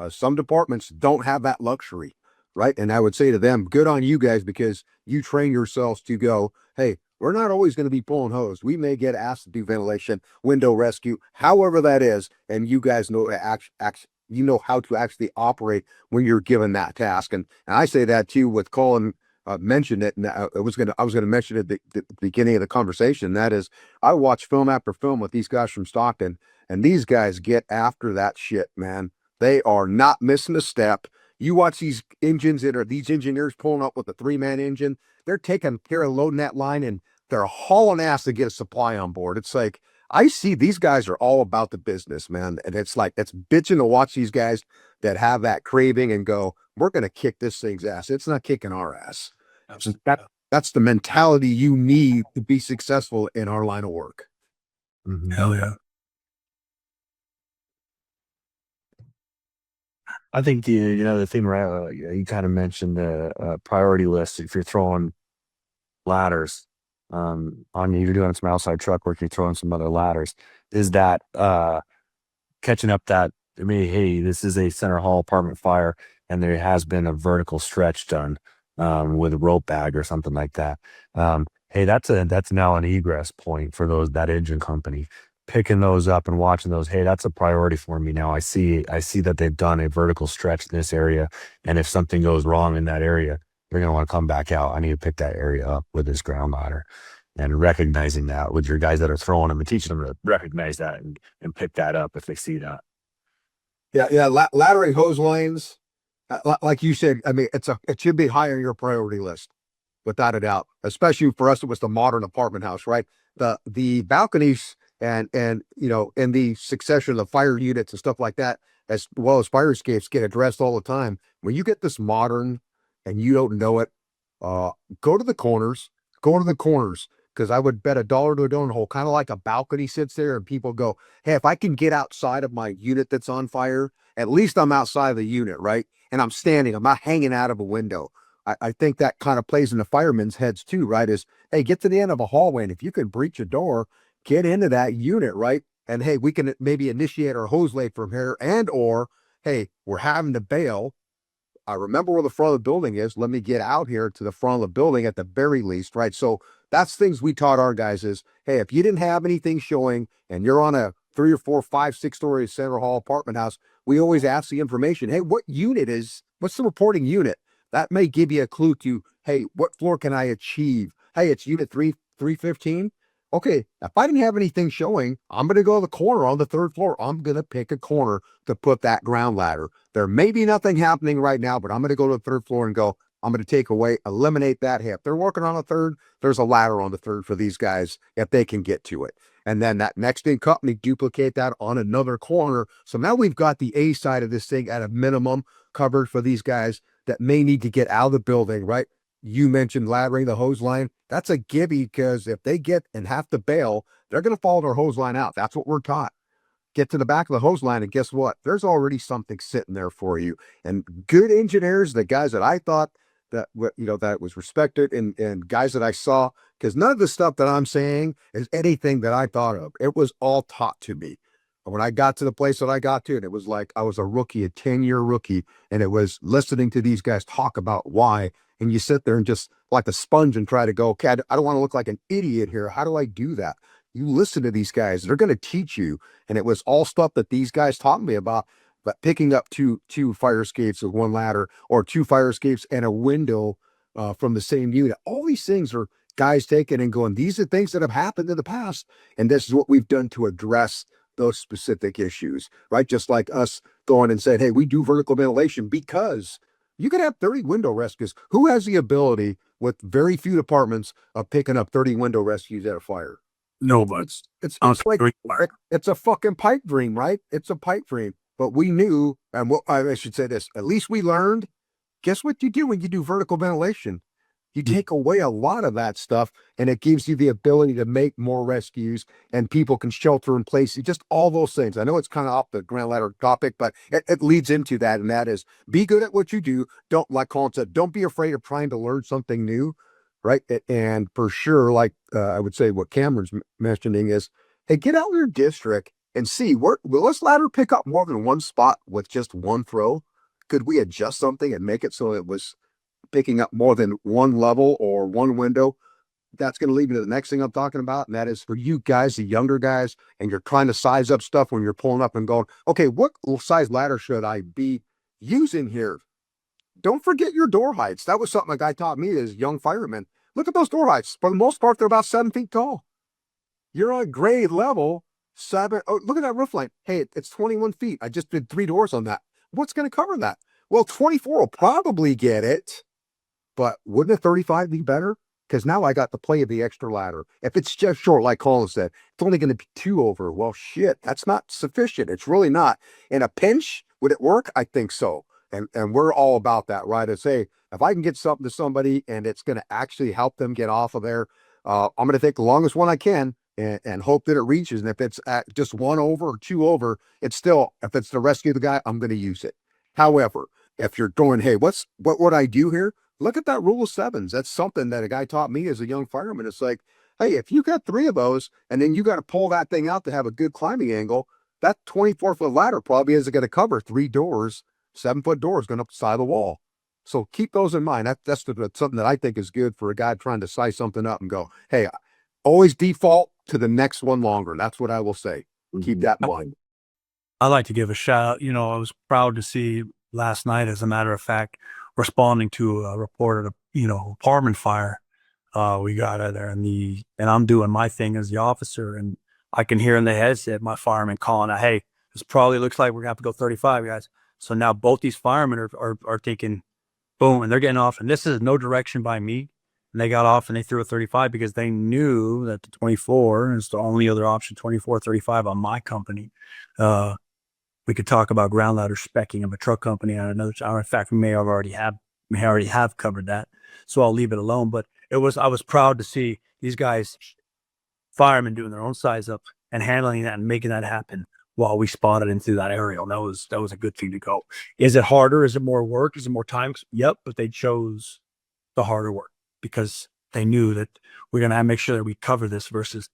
Some departments don't have that luxury, right? And I would say to them, good on you guys, because you train yourselves to go, hey, we're not always going to be pulling hose. We may get asked to do ventilation, window rescue, however that is. And you guys know how to actually operate when you're given that task. And I say that too with Colin mentioned it, and I was going to mention it at the beginning of the conversation. That is, I watch film after film with these guys from Stockton, and these guys get after that shit, man. They are not missing a step. You watch these these engineers pulling up with a 3-man engine. They're taking care of loading that line, and they're hauling ass to get a supply on board. It's like, I see these guys are all about the business, man. And it's like, it's bitching to watch these guys that have that craving and go, we're going to kick this thing's ass. It's not kicking our ass. That's the mentality you need to be successful in our line of work. Mm-hmm. Hell yeah. I think the thing, right? You kind of mentioned the priority list. If you're throwing ladders, you're doing some outside truck work, you're throwing some other ladders. Is that catching up that, hey, this is a center hall apartment fire, and there has been a vertical stretch done with a rope bag or something like that. Hey, that's now an egress point for that engine company. Picking those up and watching those, hey, that's a priority for me now. I see that they've done a vertical stretch in this area, and if something goes wrong in that area, they're going to want to come back out. I need to pick that area up with this ground ladder, and recognizing that with your guys that are throwing them and teaching them to recognize that and pick that up if they see that. Yeah. Laddering hose lines, like you said, it should be high on your priority list, without a doubt. Especially for us, it was the modern apartment house, right? The balconies and in the succession of the fire units and stuff like that, as well as fire escapes, get addressed all the time. When you get this modern and you don't know it, go to the corners, because I would bet $1 to a donut hole, kind of like a balcony sits there and people go, hey, if I can get outside of my unit that's on fire, at least I'm outside of the unit, right? And I'm not hanging out of a window. I think that kind of plays in the firemen's heads too, right? Is, hey, get to the end of a hallway, and if you can breach a door, get into that unit, right? and hey, we can maybe initiate our hose lay from here, and or hey, we're having to bail. I remember where the front of the building is. Let me get out here to the front of the building at the very least, right? So that's things we taught our guys is, hey, if you didn't have anything showing and you're on a 3 or 4, 5, 6-story center hall apartment house, we always ask the information. Hey, what's the reporting unit? That may give you a clue to, hey, what floor can I achieve? Hey, it's unit 315. Okay, if I didn't have anything showing, I'm going to go to the corner on the 3rd floor. I'm going to pick a corner to put that ground ladder. There may be nothing happening right now, but I'm going to go to the 3rd floor and go, I'm going to eliminate that. Hey, if they're working on a 3rd, there's a ladder on the 3rd for these guys if they can get to it. And then that next in company, duplicate that on another corner. So now we've got the A side of this thing at a minimum covered for these guys that may need to get out of the building, right? You mentioned laddering the hose line. That's a gimme because if they get and have to bail, they're going to follow their hose line out. That's what we're taught. Get to the back of the hose line, and guess what? There's already something sitting there for you. And good engineers, the guys that I thought that that was respected, and guys that I saw, because none of the stuff that I'm saying is anything that I thought of. It was all taught to me. When I got to the place that I got to, and it was like I was a rookie, a 10-year rookie, and it was listening to these guys talk about why. And you sit there and just like a sponge and try to go, okay, I don't want to look like an idiot here. How do I do that? You listen to these guys, they're going to teach you. And it was all stuff that these guys taught me about, but picking up two fire escapes with one ladder, or 2 fire escapes and a window from the same unit. All these things are guys taking and going, these are things that have happened in the past. And this is what we've done to address those specific issues, right? Just like us going and saying, hey, we do vertical ventilation because you could have 30 window rescues. Who has the ability with very few departments of picking up 30 window rescues at a fire? No, but It's like, it's a fucking pipe dream, right? It's a pipe dream. But we knew, and what I should say this, at least we learned, guess what you do when you do vertical ventilation? You take away a lot of that stuff, and it gives you the ability to make more rescues, and people can shelter in place. Just all those things. I know it's kind of off the ground ladder topic, but it leads into that, and that is be good at what you do. Don't, like Colin said, don't be afraid of trying to learn something new, right? And for sure, like I would say what Cameron's mentioning is, hey, get out of your district and see will this ladder pick up more than one spot with just one throw? Could we adjust something and make it so it was picking up more than one level or one window? That's going to lead me to the next thing I'm talking about. And that is for you guys, the younger guys, and you're trying to size up stuff when you're pulling up and going, okay, what size ladder should I be using here? Don't forget your door heights. That was something a guy taught me as a young fireman. Look at those door heights. For the most part, they're about 7 feet tall. You're on grade level 7. Oh, look at that roof line. Hey, it's 21 feet. I just did 3 doors on that. What's going to cover that? Well, 24 will probably get it. But wouldn't a 35 be better? Because now I got the play of the extra ladder. If it's just short, like Colin said, it's only going to be 2 over. Well, shit, that's not sufficient. It's really not. In a pinch, would it work? I think so. And we're all about that, right? To say, if I can get something to somebody and it's going to actually help them get off of there, I'm going to take the longest one I can and hope that it reaches. And if it's at just 1 over or 2 over, it's still, if it's to rescue the guy, I'm going to use it. However, if you're going, hey, what would I do here? Look at that rule of 7s. That's something that a guy taught me as a young fireman. It's like, hey, if you got 3 of those and then you got to pull that thing out to have a good climbing angle, that 24-foot ladder probably isn't going to cover 3 doors. 7-foot doors going up the side of the wall. So keep those in mind. That's something that I think is good for a guy trying to size something up and go, hey, always default to the next one longer. That's what I will say. Keep that in mind. I'd like to give a shout out. I was proud to see last night, as a matter of fact, responding to a report of apartment fire. We got out there and I'm doing my thing as the officer, and I can hear in the headset my fireman calling out, hey, this probably looks like we're gonna have to go 35, guys. So now both these firemen are taking boom, and they're getting off, and this is no direction by me. And they got off and they threw a 35 because they knew that the 24 is the only other option, 24, 35 on my company. We could talk about ground ladder specking of a truck company on another time. In fact, we may already have covered that. So I'll leave it alone. But I was proud to see these guys, firemen, doing their own size up and handling that and making that happen while we spotted into that aerial. That was a good thing to go. Is it harder? Is it more work? Is it more time? Yep. But they chose the harder work because they knew that we're going to make sure that we cover this versus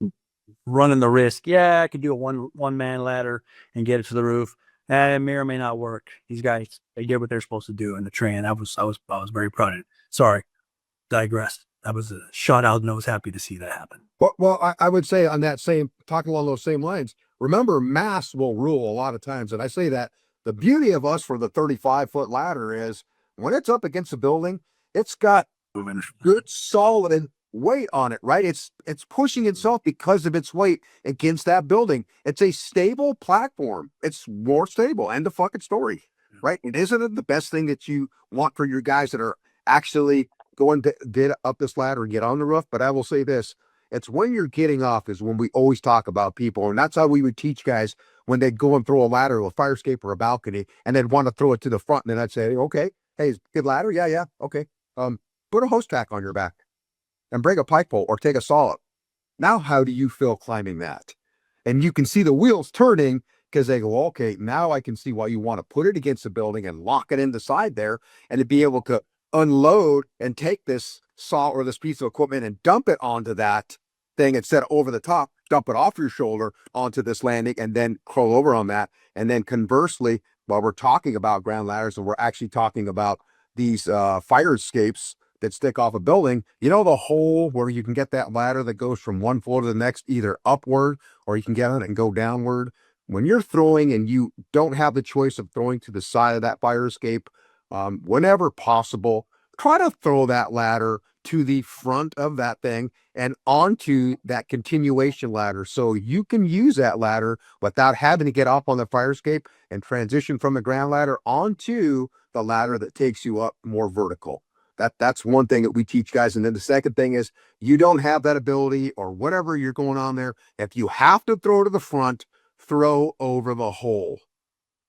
running the risk. Yeah, I could do a one man ladder and get it to the roof. And it may or may not work. These guys, they did what they're supposed to do in the train. I was very proud of it. Sorry, digress. That was a shot out, and I was happy to see that happen. Well, I would say on that same, talking along those same lines, remember mass will rule a lot of times. And I say that the beauty of us for the 35-foot ladder is when it's up against a building, it's got good solid weight on it, right? It's pushing itself because of its weight against that building. It's a stable platform. It's more stable. End of fucking story, right? It isn't the best thing that you want for your guys that are actually going to get up this ladder and get on the roof. But I will say this, it's when you're getting off is when we always talk about people. And that's how we would teach guys when they'd go and throw a ladder or a fire escape or a balcony and they'd want to throw it to the front. And then I'd say, okay, hey, good ladder. Yeah. Okay. Put a hose tack on your back and bring a pike pole or take a saw up. Now, how do you feel climbing that? And you can see the wheels turning because they go, okay, now I can see why you want to put it against the building and lock it in the side there and to be able to unload and take this saw or this piece of equipment and dump it onto that thing instead of over the top, dump it off your shoulder onto this landing and then crawl over on that. And then conversely, while we're talking about ground ladders and we're actually talking about these fire escapes that stick off a building, you know, the hole where you can get that ladder that goes from one floor to the next, either upward or you can get on it and go downward. When you're throwing and you don't have the choice of throwing to the side of that fire escape, whenever possible, try to throw that ladder to the front of that thing and onto that continuation ladder so you can use that ladder without having to get off on the fire escape and transition from the ground ladder onto the ladder that takes you up more vertical. That's one thing that we teach guys. And then the second thing is you don't have that ability or whatever you're going on there. If you have to throw to the front, throw over the hole.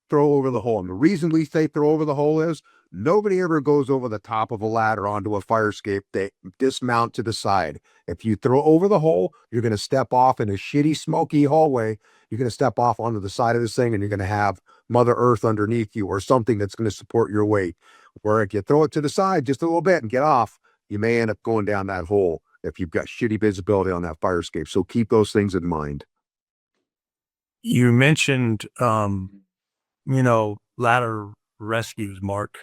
Throw over the hole. And the reason we say throw over the hole is nobody ever goes over the top of a ladder onto a fire escape. They dismount to the side. If you throw over the hole, you're going to step off in a shitty, smoky hallway. You're going to step off onto the side of this thing and you're going to have Mother Earth underneath you or something that's going to support your weight. Where if you throw it to the side just a little bit and get off, you may end up going down that hole if you've got shitty visibility on that fire escape. So keep those things in mind. You mentioned, ladder rescues, Mark,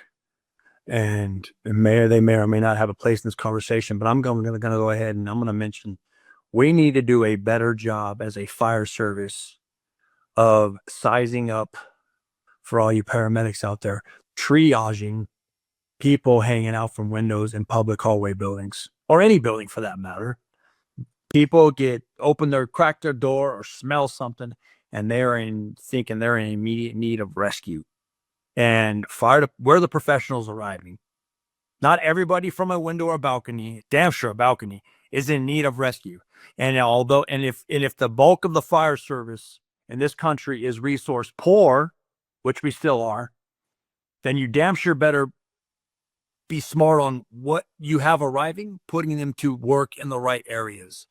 and they may or may not have a place in this conversation, but I'm going to go ahead and I'm going to mention we need to do a better job as a fire service of sizing up for all you paramedics out there, triaging people hanging out from windows in public hallway buildings or any building for that matter. People crack their door or smell something and thinking they're in immediate need of rescue. And where the professionals arriving. Not everybody from a window or balcony, damn sure a balcony, is in need of rescue. And if the bulk of the fire service in this country is resource poor, which we still are, then you damn sure better be smart on what you have arriving, putting them to work in the right areas,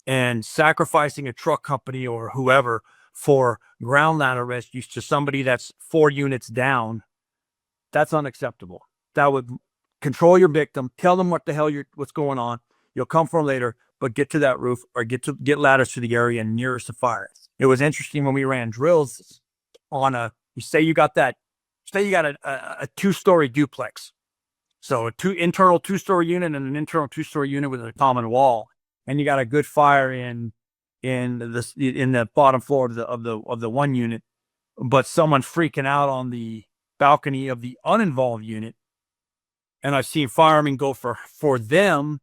and sacrificing a truck company or whoever for ground ladder rescues to somebody that's 4 units down. That's unacceptable. That would control your victim, tell them what the hell what's going on. You'll come for them later, but get to that roof or get ladders to the area nearest the fire. It was interesting when we ran drills on you got a 2-story duplex. So internal 2-story unit and an internal 2-story unit with a common wall, and you got a good fire in the bottom floor of the one unit, but someone freaking out on the balcony of the uninvolved unit, and I've seen firemen go for them,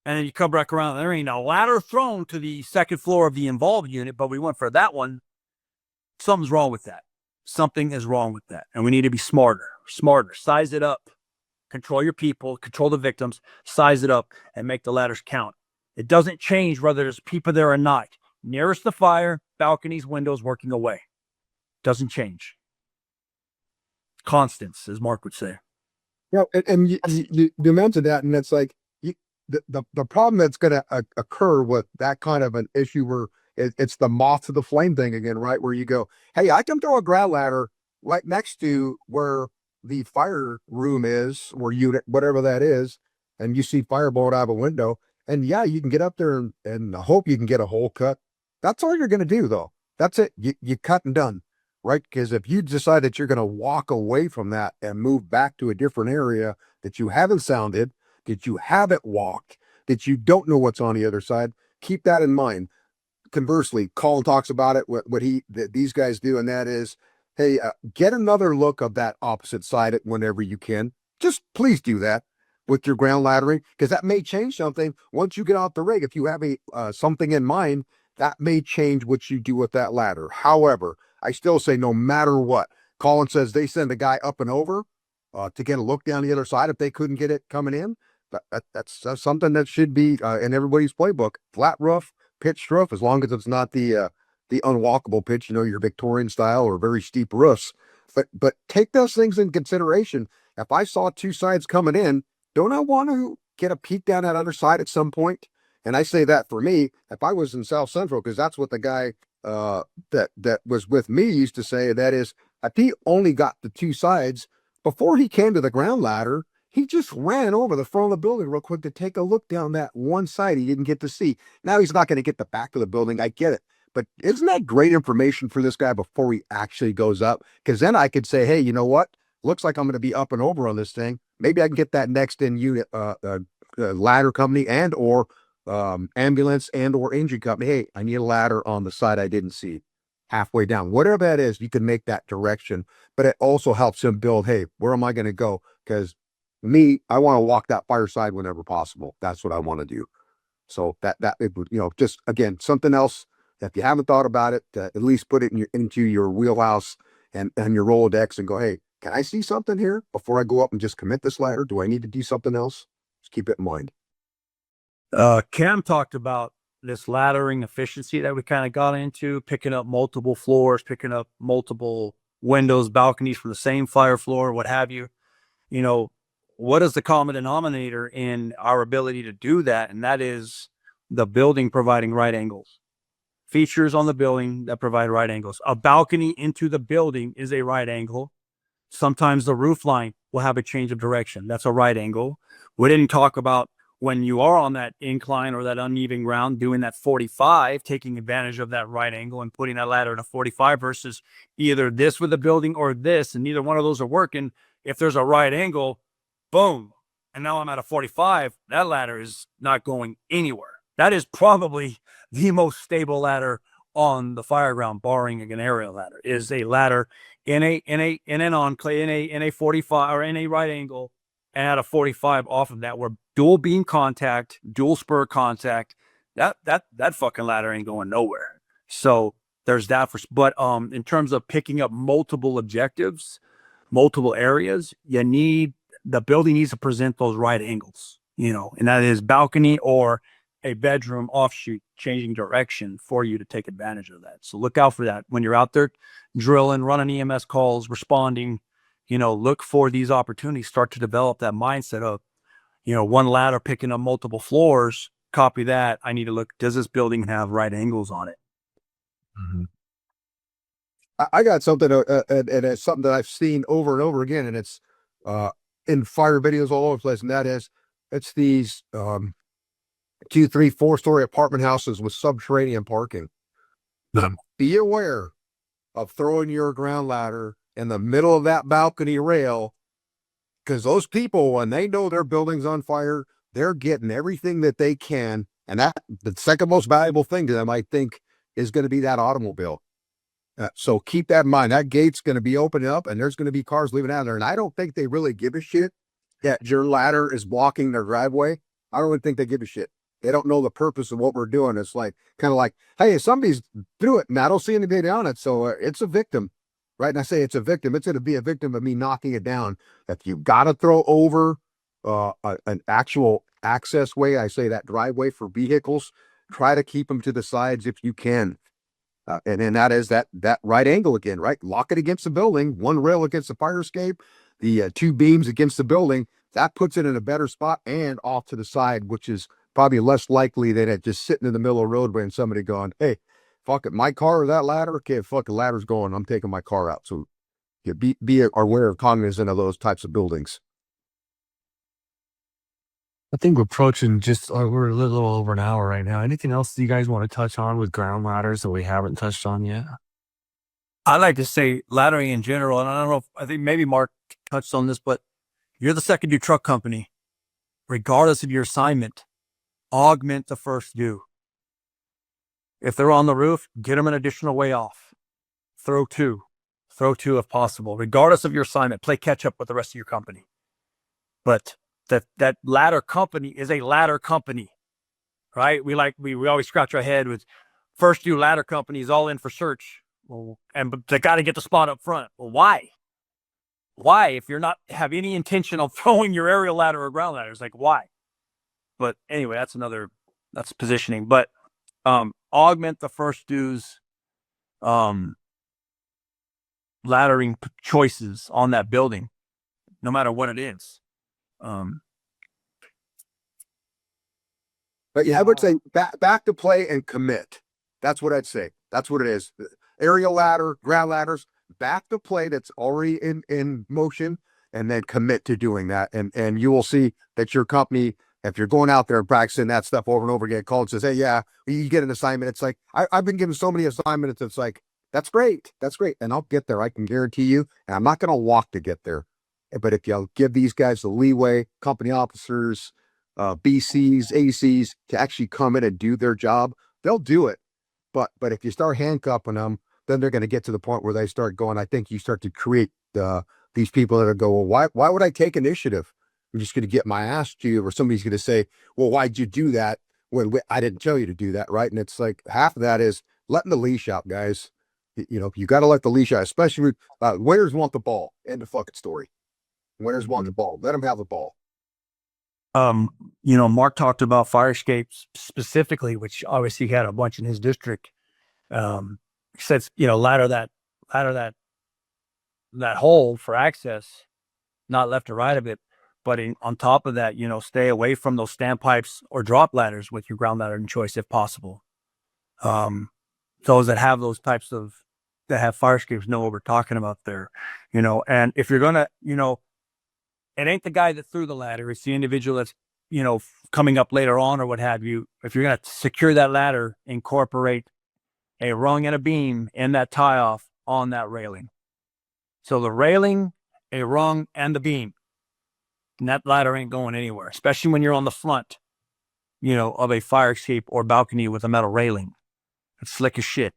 and then you come back around. There ain't a ladder thrown to the second floor of the involved unit, but we went for that one. Something's wrong with that. Something is wrong with that, and we need to be smarter. Size it up. Control your people, control the victims, size it up, and make the ladders count. It doesn't change whether there's people there or not. Nearest the fire, balconies, windows, working away. Doesn't change. Constants, as Mark would say. Yeah, and you mentioned that, and it's like the problem that's going to occur with that kind of an issue where it's the moth to the flame thing again, right? Where you go, hey, I can throw a ground ladder right next to where the fire room is or unit, whatever that is, and you see fire blowing out of a window, and yeah, you can get up there and hope you can get a hole cut That's all you're going to do though. That's it. You cut and done, right? Because if you decide that you're going to walk away from that and move back to a different area that you haven't sounded, that you haven't walked, that you don't know what's on the other side, keep that in mind. Conversely, Colin talks about it, that these guys do, and that is, hey, get another look of that opposite side whenever you can. Just please do that with your ground laddering, because that may change something once you get off the rig. If you have something in mind, that may change what you do with that ladder. However, I still say no matter what, Colin says they send a guy up and over to get a look down the other side if they couldn't get it coming in. That's something that should be in everybody's playbook. Flat roof, pitched roof, as long as it's not the unwalkable pitch, your Victorian style or very steep roofs. But take those things in consideration. If I saw two sides coming in, don't I want to get a peek down that other side at some point? And I say that for me, if I was in South Central, because that's what the guy that was with me used to say, that is, if he only got the two sides before he came to the ground ladder, he just ran over the front of the building real quick to take a look down that one side he didn't get to see. Now he's not going to get the back of the building. I get it. But isn't that great information for this guy before he actually goes up? Because then I could say, hey, you know what? Looks like I'm going to be up and over on this thing. Maybe I can get that next in unit ladder company and or ambulance and or engine company. Hey, I need a ladder on the side I didn't see halfway down. Whatever that is, you can make that direction. But it also helps him build, hey, where am I going to go? Because me, I want to walk that fireside whenever possible. That's what I want to do. So that it would, just again, something else. If you haven't thought about it, at least put it into your wheelhouse and your Rolodex and go, hey, can I see something here before I go up and just commit this ladder? Do I need to do something else? Just keep it in mind. Cam talked about this laddering efficiency that we kind of got into, picking up multiple floors, picking up multiple windows, balconies from the same fire floor, what have you. What is the common denominator in our ability to do that? And that is the building providing right angles. Features on the building that provide right angles. A balcony into the building is a right angle. Sometimes the roof line will have a change of direction. That's a right angle. We didn't talk about when you are on that incline or that uneven ground, doing that 45, taking advantage of that right angle and putting that ladder in a 45 versus either this with the building or this, and neither one of those are working. If there's a right angle, boom, and now I'm at a 45, that ladder is not going anywhere. That is probably the most stable ladder on the fireground, barring an aerial ladder, is a ladder in an enclave, in a 45 or in a right angle, and at a 45 off of that, where dual beam contact, dual spur contact, that fucking ladder ain't going nowhere. So there's that but in terms of picking up multiple objectives, multiple areas, the building needs to present those right angles, and that is balcony or a bedroom offshoot changing direction for you to take advantage of that. So look out for that when you're out there drilling, running EMS calls, responding. Look for these opportunities. Start to develop that mindset of, one ladder picking up multiple floors. Copy that. I need to look. Does this building have right angles on it? Mm-hmm. I got something, and it's something that I've seen over and over again, and it's in fire videos all over the place, and that is, it's these 2, 3, 4-story apartment houses with subterranean parking. Be aware of throwing your ground ladder in the middle of that balcony rail, because those people, when they know their building's on fire, they're getting everything that they can, and that the second most valuable thing to them, I think, is going to be that automobile. So keep that in mind. That gate's going to be opening up, and there's going to be cars leaving out of there. And I don't think they really give a shit that your ladder is blocking their driveway. I don't even think they give a shit. They don't know the purpose of what we're doing. It's like kind of like, hey, somebody's through it, and I don't see anybody on it, so it's a victim, right? And I say it's a victim. It's going to be a victim of me knocking it down. If you got to throw over an actual access way, I say that driveway for vehicles, try to keep them to the sides if you can. And then that is that right angle again, right? Lock it against the building, one rail against the fire escape, the 2 beams against the building. That puts it in a better spot and off to the side, which is probably less likely than it just sitting in the middle of the roadway and somebody going, hey, fuck it, my car or that ladder? Okay, fuck, the ladder's going, I'm taking my car out. So yeah, be aware of cognizant of those types of buildings. I think we're approaching we're a little over an hour right now. Anything else you guys want to touch on with ground ladders that we haven't touched on yet? I like to say laddering in general, and I don't know I think maybe Mark touched on this, but you're the second due truck company. Regardless of your assignment, augment the first due. If they're on the roof, get them an additional way off. Throw two if possible. Regardless of your assignment, play catch up with the rest of your company. But that ladder company is a ladder company, right? We always scratch our head with first due ladder companies all in for search. Well, but they got to get the spot up front. Well, why? Why, if you're not have any intention of throwing your aerial ladder or ground ladder? It's like, why? But anyway, that's positioning. But augment the first dues laddering choices on that building, no matter what it is. But yeah, I would say back to play and commit. That's what I'd say. That's what it is. Aerial ladder, ground ladders, back to play that's already in motion, and then commit to doing that. And you will see that your company, if you're going out there and practicing that stuff over and over again, called and says, hey, yeah, you get an assignment. It's like, I've been given so many assignments. It's like, that's great. That's great. And I'll get there. I can guarantee you. And I'm not going to walk to get there. But if you'll give these guys the leeway, company officers, BCs, ACs, to actually come in and do their job, they'll do it. But if you start handcuffing them, then they're going to get to the point where they start going. I think you start to create these people that are go, well, why would I take initiative? I'm just going to get my ass to you, or somebody's going to say, well, why'd you do that when I didn't tell you to do that, right? And it's like half of that is letting the leash out, guys. You know, you got to let the leash out, especially winners want the ball. End of fucking story. Winners want the ball. Let them have the ball. Mark talked about fire escapes specifically, which obviously he had a bunch in his district. He says, ladder that hole for access, not left or right of it. But on top of that, stay away from those standpipes or drop ladders with your ground ladder in choice if possible. Those that have those types that have fire escapes know what we're talking about there, and if you're going to, it ain't the guy that threw the ladder. It's the individual that's, coming up later on or what have you. If you're going to secure that ladder, incorporate a rung and a beam in that tie off on that railing. So the railing, a rung, and the beam. And that ladder ain't going anywhere, especially when you're on the front, of a fire escape or balcony with a metal railing. It's slick as shit,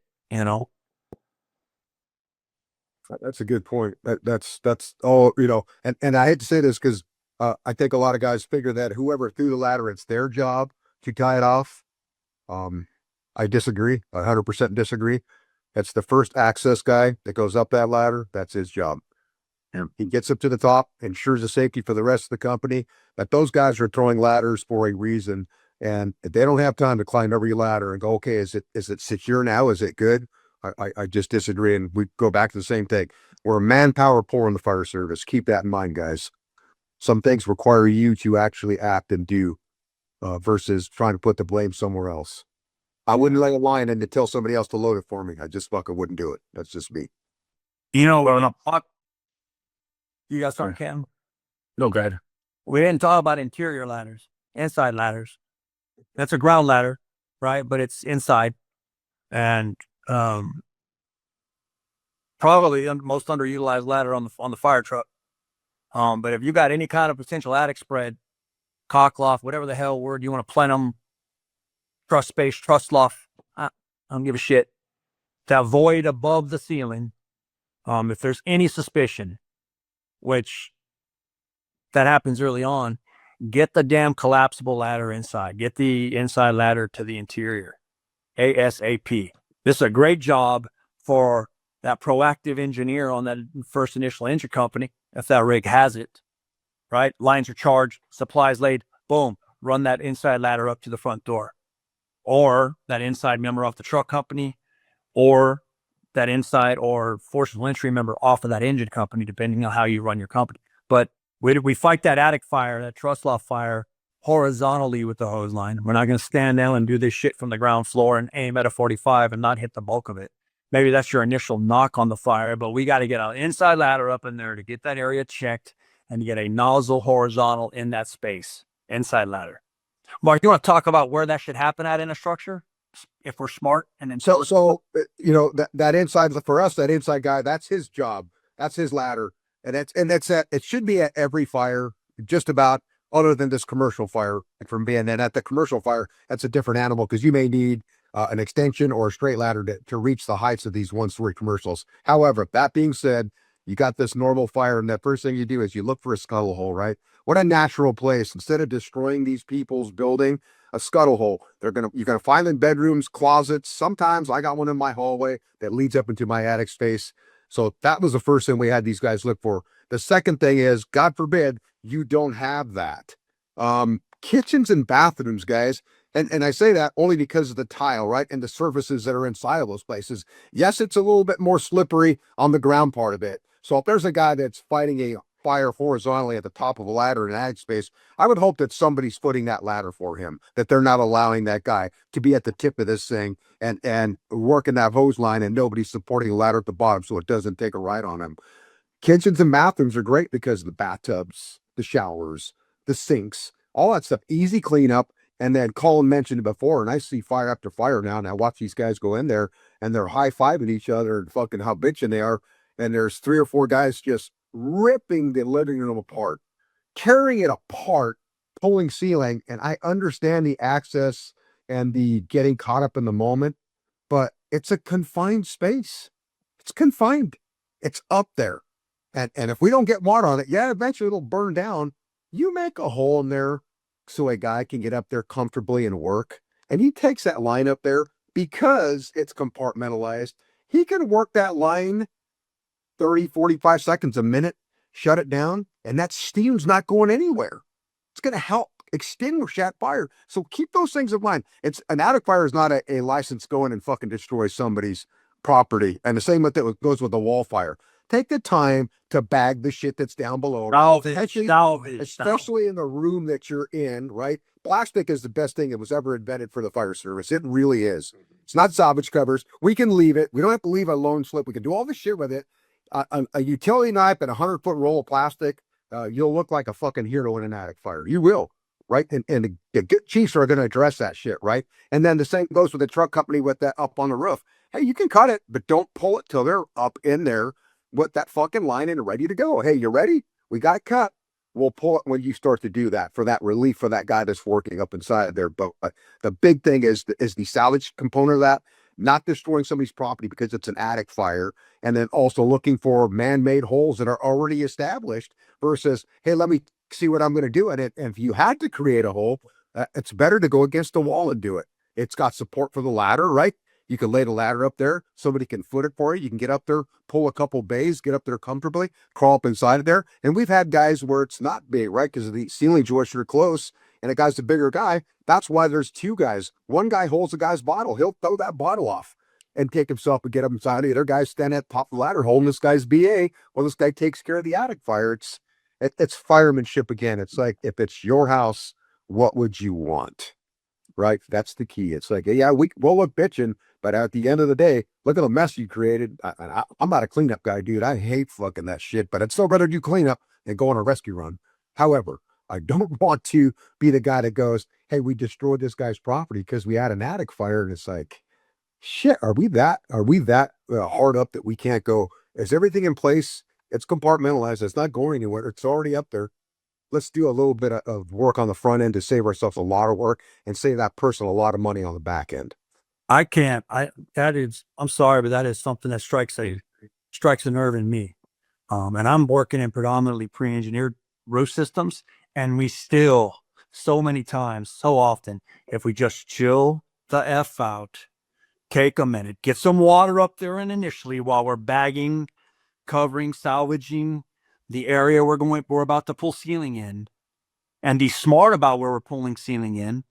That's a good point. That's all, and I hate to say this because I think a lot of guys figure that whoever threw the ladder, it's their job to tie it off. I disagree. 100% disagree. That's the first access guy that goes up that ladder. That's his job. And he gets up to the top, ensures the safety for the rest of the company. But those guys are throwing ladders for a reason, and they don't have time to climb every ladder and go, okay, is it secure now? Is it good? I just disagree, and we go back to the same thing. We're a manpower poor in the fire service. Keep that in mind, guys. Some things require you to actually act and do versus trying to put the blame somewhere else. I wouldn't lay a line in to tell somebody else to load it for me. I just fucking wouldn't do it. That's just me. You guys start, Cam? No, go ahead. We didn't talk about interior ladders, inside ladders. That's a ground ladder, right? But it's inside. And probably the most underutilized ladder on the fire truck. But if you got any kind of potential attic spread, cockloft, whatever the hell word you want to plenum, truss space, truss loft, I don't give a shit. To avoid above the ceiling, if there's any suspicion, which that happens early on, get the damn collapsible ladder inside. Get the inside ladder to the interior, ASAP. This is a great job for that proactive engineer on that first initial engine company, if that rig has it, right? Lines are charged, supplies laid, boom, run that inside ladder up to the front door. Or that inside member off the truck company, or that inside or forcible entry member off of that engine company, depending on how you run your company. But we fight that attic fire, that truss loft fire, horizontally with the hose line. We're not going to stand down and do this shit from the ground floor and aim at a 45 and not hit the bulk of it. Maybe that's your initial knock on the fire, but we got to get an inside ladder up in there to get that area checked and get a nozzle horizontal in that space inside ladder. Mark, you want to talk about where that should happen at in a structure? If we're smart and then that inside for us, that inside guy, that's his job. That's his ladder. And it should be at every fire, just about, other than this commercial fire. And from being then at the commercial fire, that's a different animal because you may need an extension or a straight ladder to reach the heights of these 1-story commercials. However, that being said, you got this normal fire, and the first thing you do is you look for a scuttle hole, right? What a natural place. Instead of destroying these people's building, a scuttle hole. You're gonna find them in bedrooms, closets. Sometimes I got one in my hallway that leads up into my attic space. So that was the first thing we had these guys look for. The second thing is, God forbid, you don't have that. Kitchens and bathrooms, guys. And I say that only because of the tile, right? And the surfaces that are inside of those places. Yes, it's a little bit more slippery on the ground part of it. So if there's a guy that's fighting a fire horizontally at the top of a ladder in attic space, I would hope that somebody's footing that ladder for him, that they're not allowing that guy to be at the tip of this thing and working that hose line, and nobody's supporting the ladder at the bottom so it doesn't take a ride on him. Kitchens and bathrooms are great because of the bathtubs, the showers, the sinks, all that stuff, easy cleanup. And then Colin mentioned it before, and I see fire after fire now, and I watch these guys go in there and they're high-fiving each other and fucking how bitching they are. And there's 3 or 4 guys just ripping the living room apart, tearing it apart, pulling ceiling. And I understand the access and the getting caught up in the moment, but it's a confined space. It's confined. It's up there. And if we don't get water on it, yeah, eventually it'll burn down. You make a hole in there so a guy can get up there comfortably and work. And he takes that line up there because it's compartmentalized. He can work that line 30, 45 seconds, a minute, shut it down, and that steam's not going anywhere. It's going to help extinguish that fire. So keep those things in mind. It's an attic fire is not a license to go in and fucking destroy somebody's property. And the same with it goes with the wall fire. Take the time to bag the shit that's down below. Especially in the room that you're in, right? Plastic is the best thing that was ever invented for the fire service. It really is. It's not salvage covers. We can leave it. We don't have to leave a lone slip. We can do all this shit with it. A utility knife and 100-foot roll of plastic, you'll look like a fucking hero in an attic fire. You will, right? And the good chiefs are going to address that shit, right? And then the same goes with the truck company with that up on the roof. Hey, you can cut it, but don't pull it till they're up in there with that fucking line and ready to go. Hey, you ready? We got cut. We'll pull it when you start to do that for that relief for that guy that's working up inside there. But the big thing is the salvage component of that, not destroying somebody's property because it's an attic fire, and then also looking for man-made holes that are already established versus, hey, let me see what I'm going to do in it. And if you had to create a hole, it's better to go against the wall and do it. It's got support for the ladder, right? You can lay the ladder up there. Somebody can foot it for you. You can get up there, pull a couple bays, get up there comfortably, crawl up inside of there. And we've had guys where it's not big, right? Because the ceiling joists are close and a guy's a bigger guy. That's why there's 2 guys. One guy holds the guy's bottle. He'll throw that bottle off and take himself and get up inside. The other guy's standing at the top of the ladder holding this guy's BA. Well, this guy takes care of the attic fire. It's firemanship again. It's like, if it's your house, what would you want? Right? That's the key. It's like, yeah, we'll look bitching, but at the end of the day, look at the mess you created. I'm not a cleanup guy, dude. I hate fucking that shit, but I'd still rather do cleanup than go on a rescue run. However, I don't want to be the guy that goes, hey, we destroyed this guy's property because we had an attic fire. And it's like, shit, are we that hard up that we can't go? Is everything in place? It's compartmentalized. It's not going anywhere. It's already up there. Let's do a little bit of work on the front end to save ourselves a lot of work and save that person a lot of money on the back end. I'm sorry, but that is something that strikes a nerve in me. And I'm working in predominantly pre-engineered roof systems, and we still, so many times, so often, if we just chill the F out, take a minute, get some water up there and initially while we're bagging, covering, salvaging the area we're about to pull ceiling in, and be smart about where we're pulling ceiling in.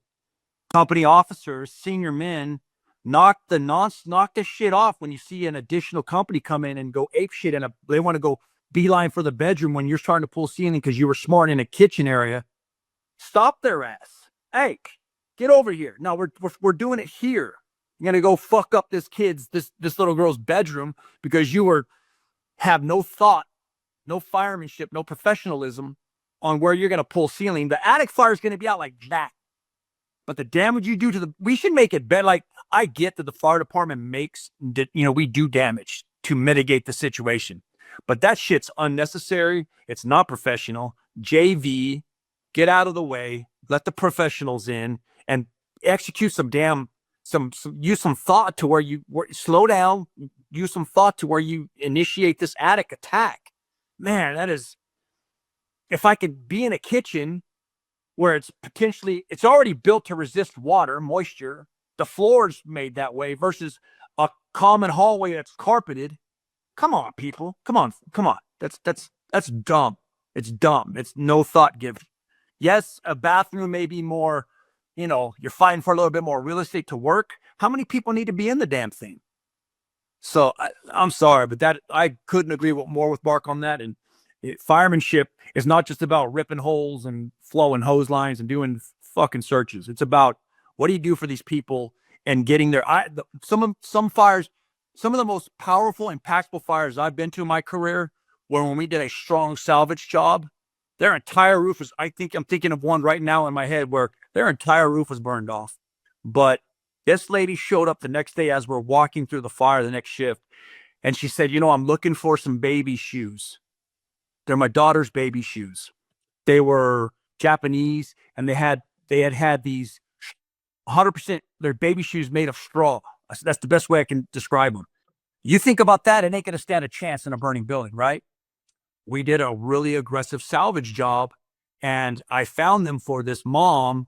Company officers, senior men, knock the shit off when you see an additional company come in and go ape shit and they want to go beeline for the bedroom when you're starting to pull ceiling because you were smart in a kitchen area. Stop their ass. Hey, get over here. No, we're doing it here. You're gonna go fuck up this little girl's bedroom because you have no thought, no firemanship, no professionalism on where you're going to pull ceiling. The attic fire is going to be out like that. But the damage you do to the, we should make it better. Like, I get that the fire department makes, we do damage to mitigate the situation, but that shit's unnecessary. It's not professional. JV, get out of the way, let the professionals in and execute use some thought to where you slow down, use some thought to where you initiate this attic attack. Man, that is, if I could be in a kitchen where it's already built to resist water, moisture, the floor's made that way versus a common hallway that's carpeted. Come on, people. Come on. That's dumb. It's dumb. It's no thought given. Yes, a bathroom may be more, you're fighting for a little bit more real estate to work. How many people need to be in the damn thing? So I'm sorry, but I couldn't agree more with Mark on that. And firemanship is not just about ripping holes and flowing hose lines and doing fucking searches. It's about, what do you do for these people and getting there? Some fires, some of the most powerful, impactful fires I've been to in my career were when we did a strong salvage job. Their entire roof was, I'm thinking of one right now in my head where their entire roof was burned off. But this lady showed up the next day as we're walking through the fire the next shift. And she said, I'm looking for some baby shoes. They're my daughter's baby shoes. They were Japanese, and they had these 100%, they're baby shoes made of straw. That's the best way I can describe them. You think about that, it ain't going to stand a chance in a burning building, right? We did a really aggressive salvage job, and I found them for this mom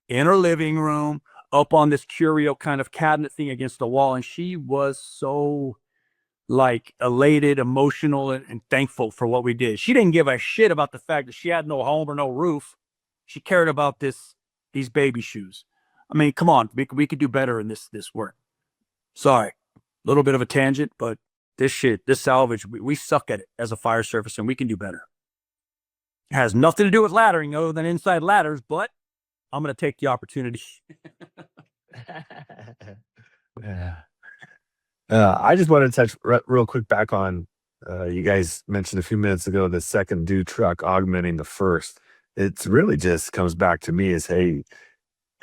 in her living room up on this curio kind of cabinet thing against the wall, and she was so elated, emotional, and thankful for what we did. She didn't give a shit about the fact that she had no home or no roof. She cared about these baby shoes. I mean, come on, we could do better in this work. Sorry, a little bit of a tangent, but this salvage, we suck at it as a fire service, and we can do better. It has nothing to do with laddering other than inside ladders, but I'm going to take the opportunity. Yeah. I just wanted to touch real quick back on, you guys mentioned a few minutes ago, the second due truck augmenting the first. It really just comes back to me as, hey,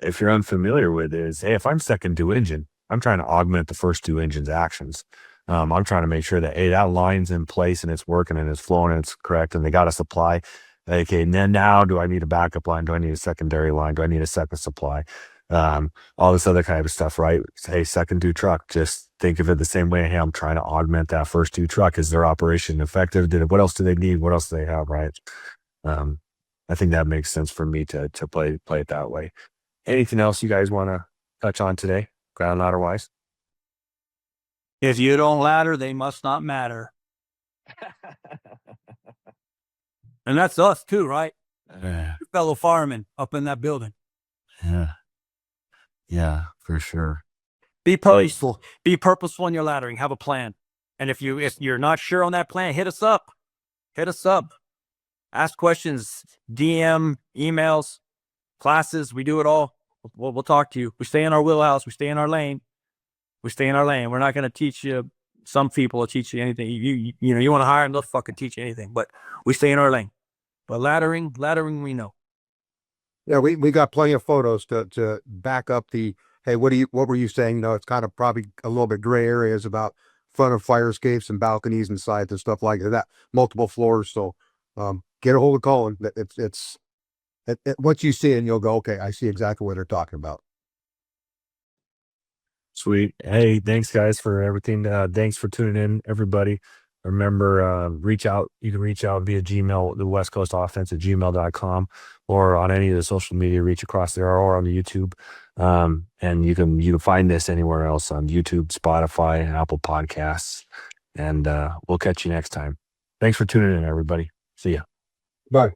if you're unfamiliar with it, if I'm second due engine, I'm trying to augment the first due engine's actions. I'm trying to make sure that, hey, that line's in place and it's working and it's flowing and it's correct and they got a supply. Okay, and then now do I need a backup line? Do I need a secondary line? Do I need a second supply? All this other kind of stuff, right? Hey, second due truck, just think of it the same way. Hey, I'm trying to augment that first due truck. Is their operation effective? What else do they need? What else do they have, right? I think that makes sense for me to play it that way. Anything else you guys want to touch on today, ground ladder wise? If you don't ladder, they must not matter. And that's us too, right? Fellow firemen up in that building. Yeah, for sure. Be purposeful. Be purposeful in your laddering. Have a plan. And if you're not sure on that plan, hit us up. Ask questions, DM, emails, classes. We do it all. We'll talk to you. We stay in our wheelhouse. We stay in our lane. We're not going to teach you. Some people will teach you anything. You want to hire them, they'll fucking teach you anything. But we stay in our lane. But laddering, we know. Yeah, we got plenty of photos to back up the, hey, what were you saying? No, it's kind of probably a little bit gray areas about front of fire escapes and balconies and sides and stuff like that, multiple floors. So get a hold of Colin. It's what you see and you'll go, okay, I see exactly what they're talking about. Sweet. Hey, thanks guys for everything. Thanks for tuning in, everybody. Remember, reach out. You can reach out via Gmail, the West Coast Offense at gmail.com, or on any of the social media, reach across there, or on the YouTube. And you can find this anywhere else on YouTube, Spotify, Apple Podcasts. And we'll catch you next time. Thanks for tuning in, everybody. See ya. Bye.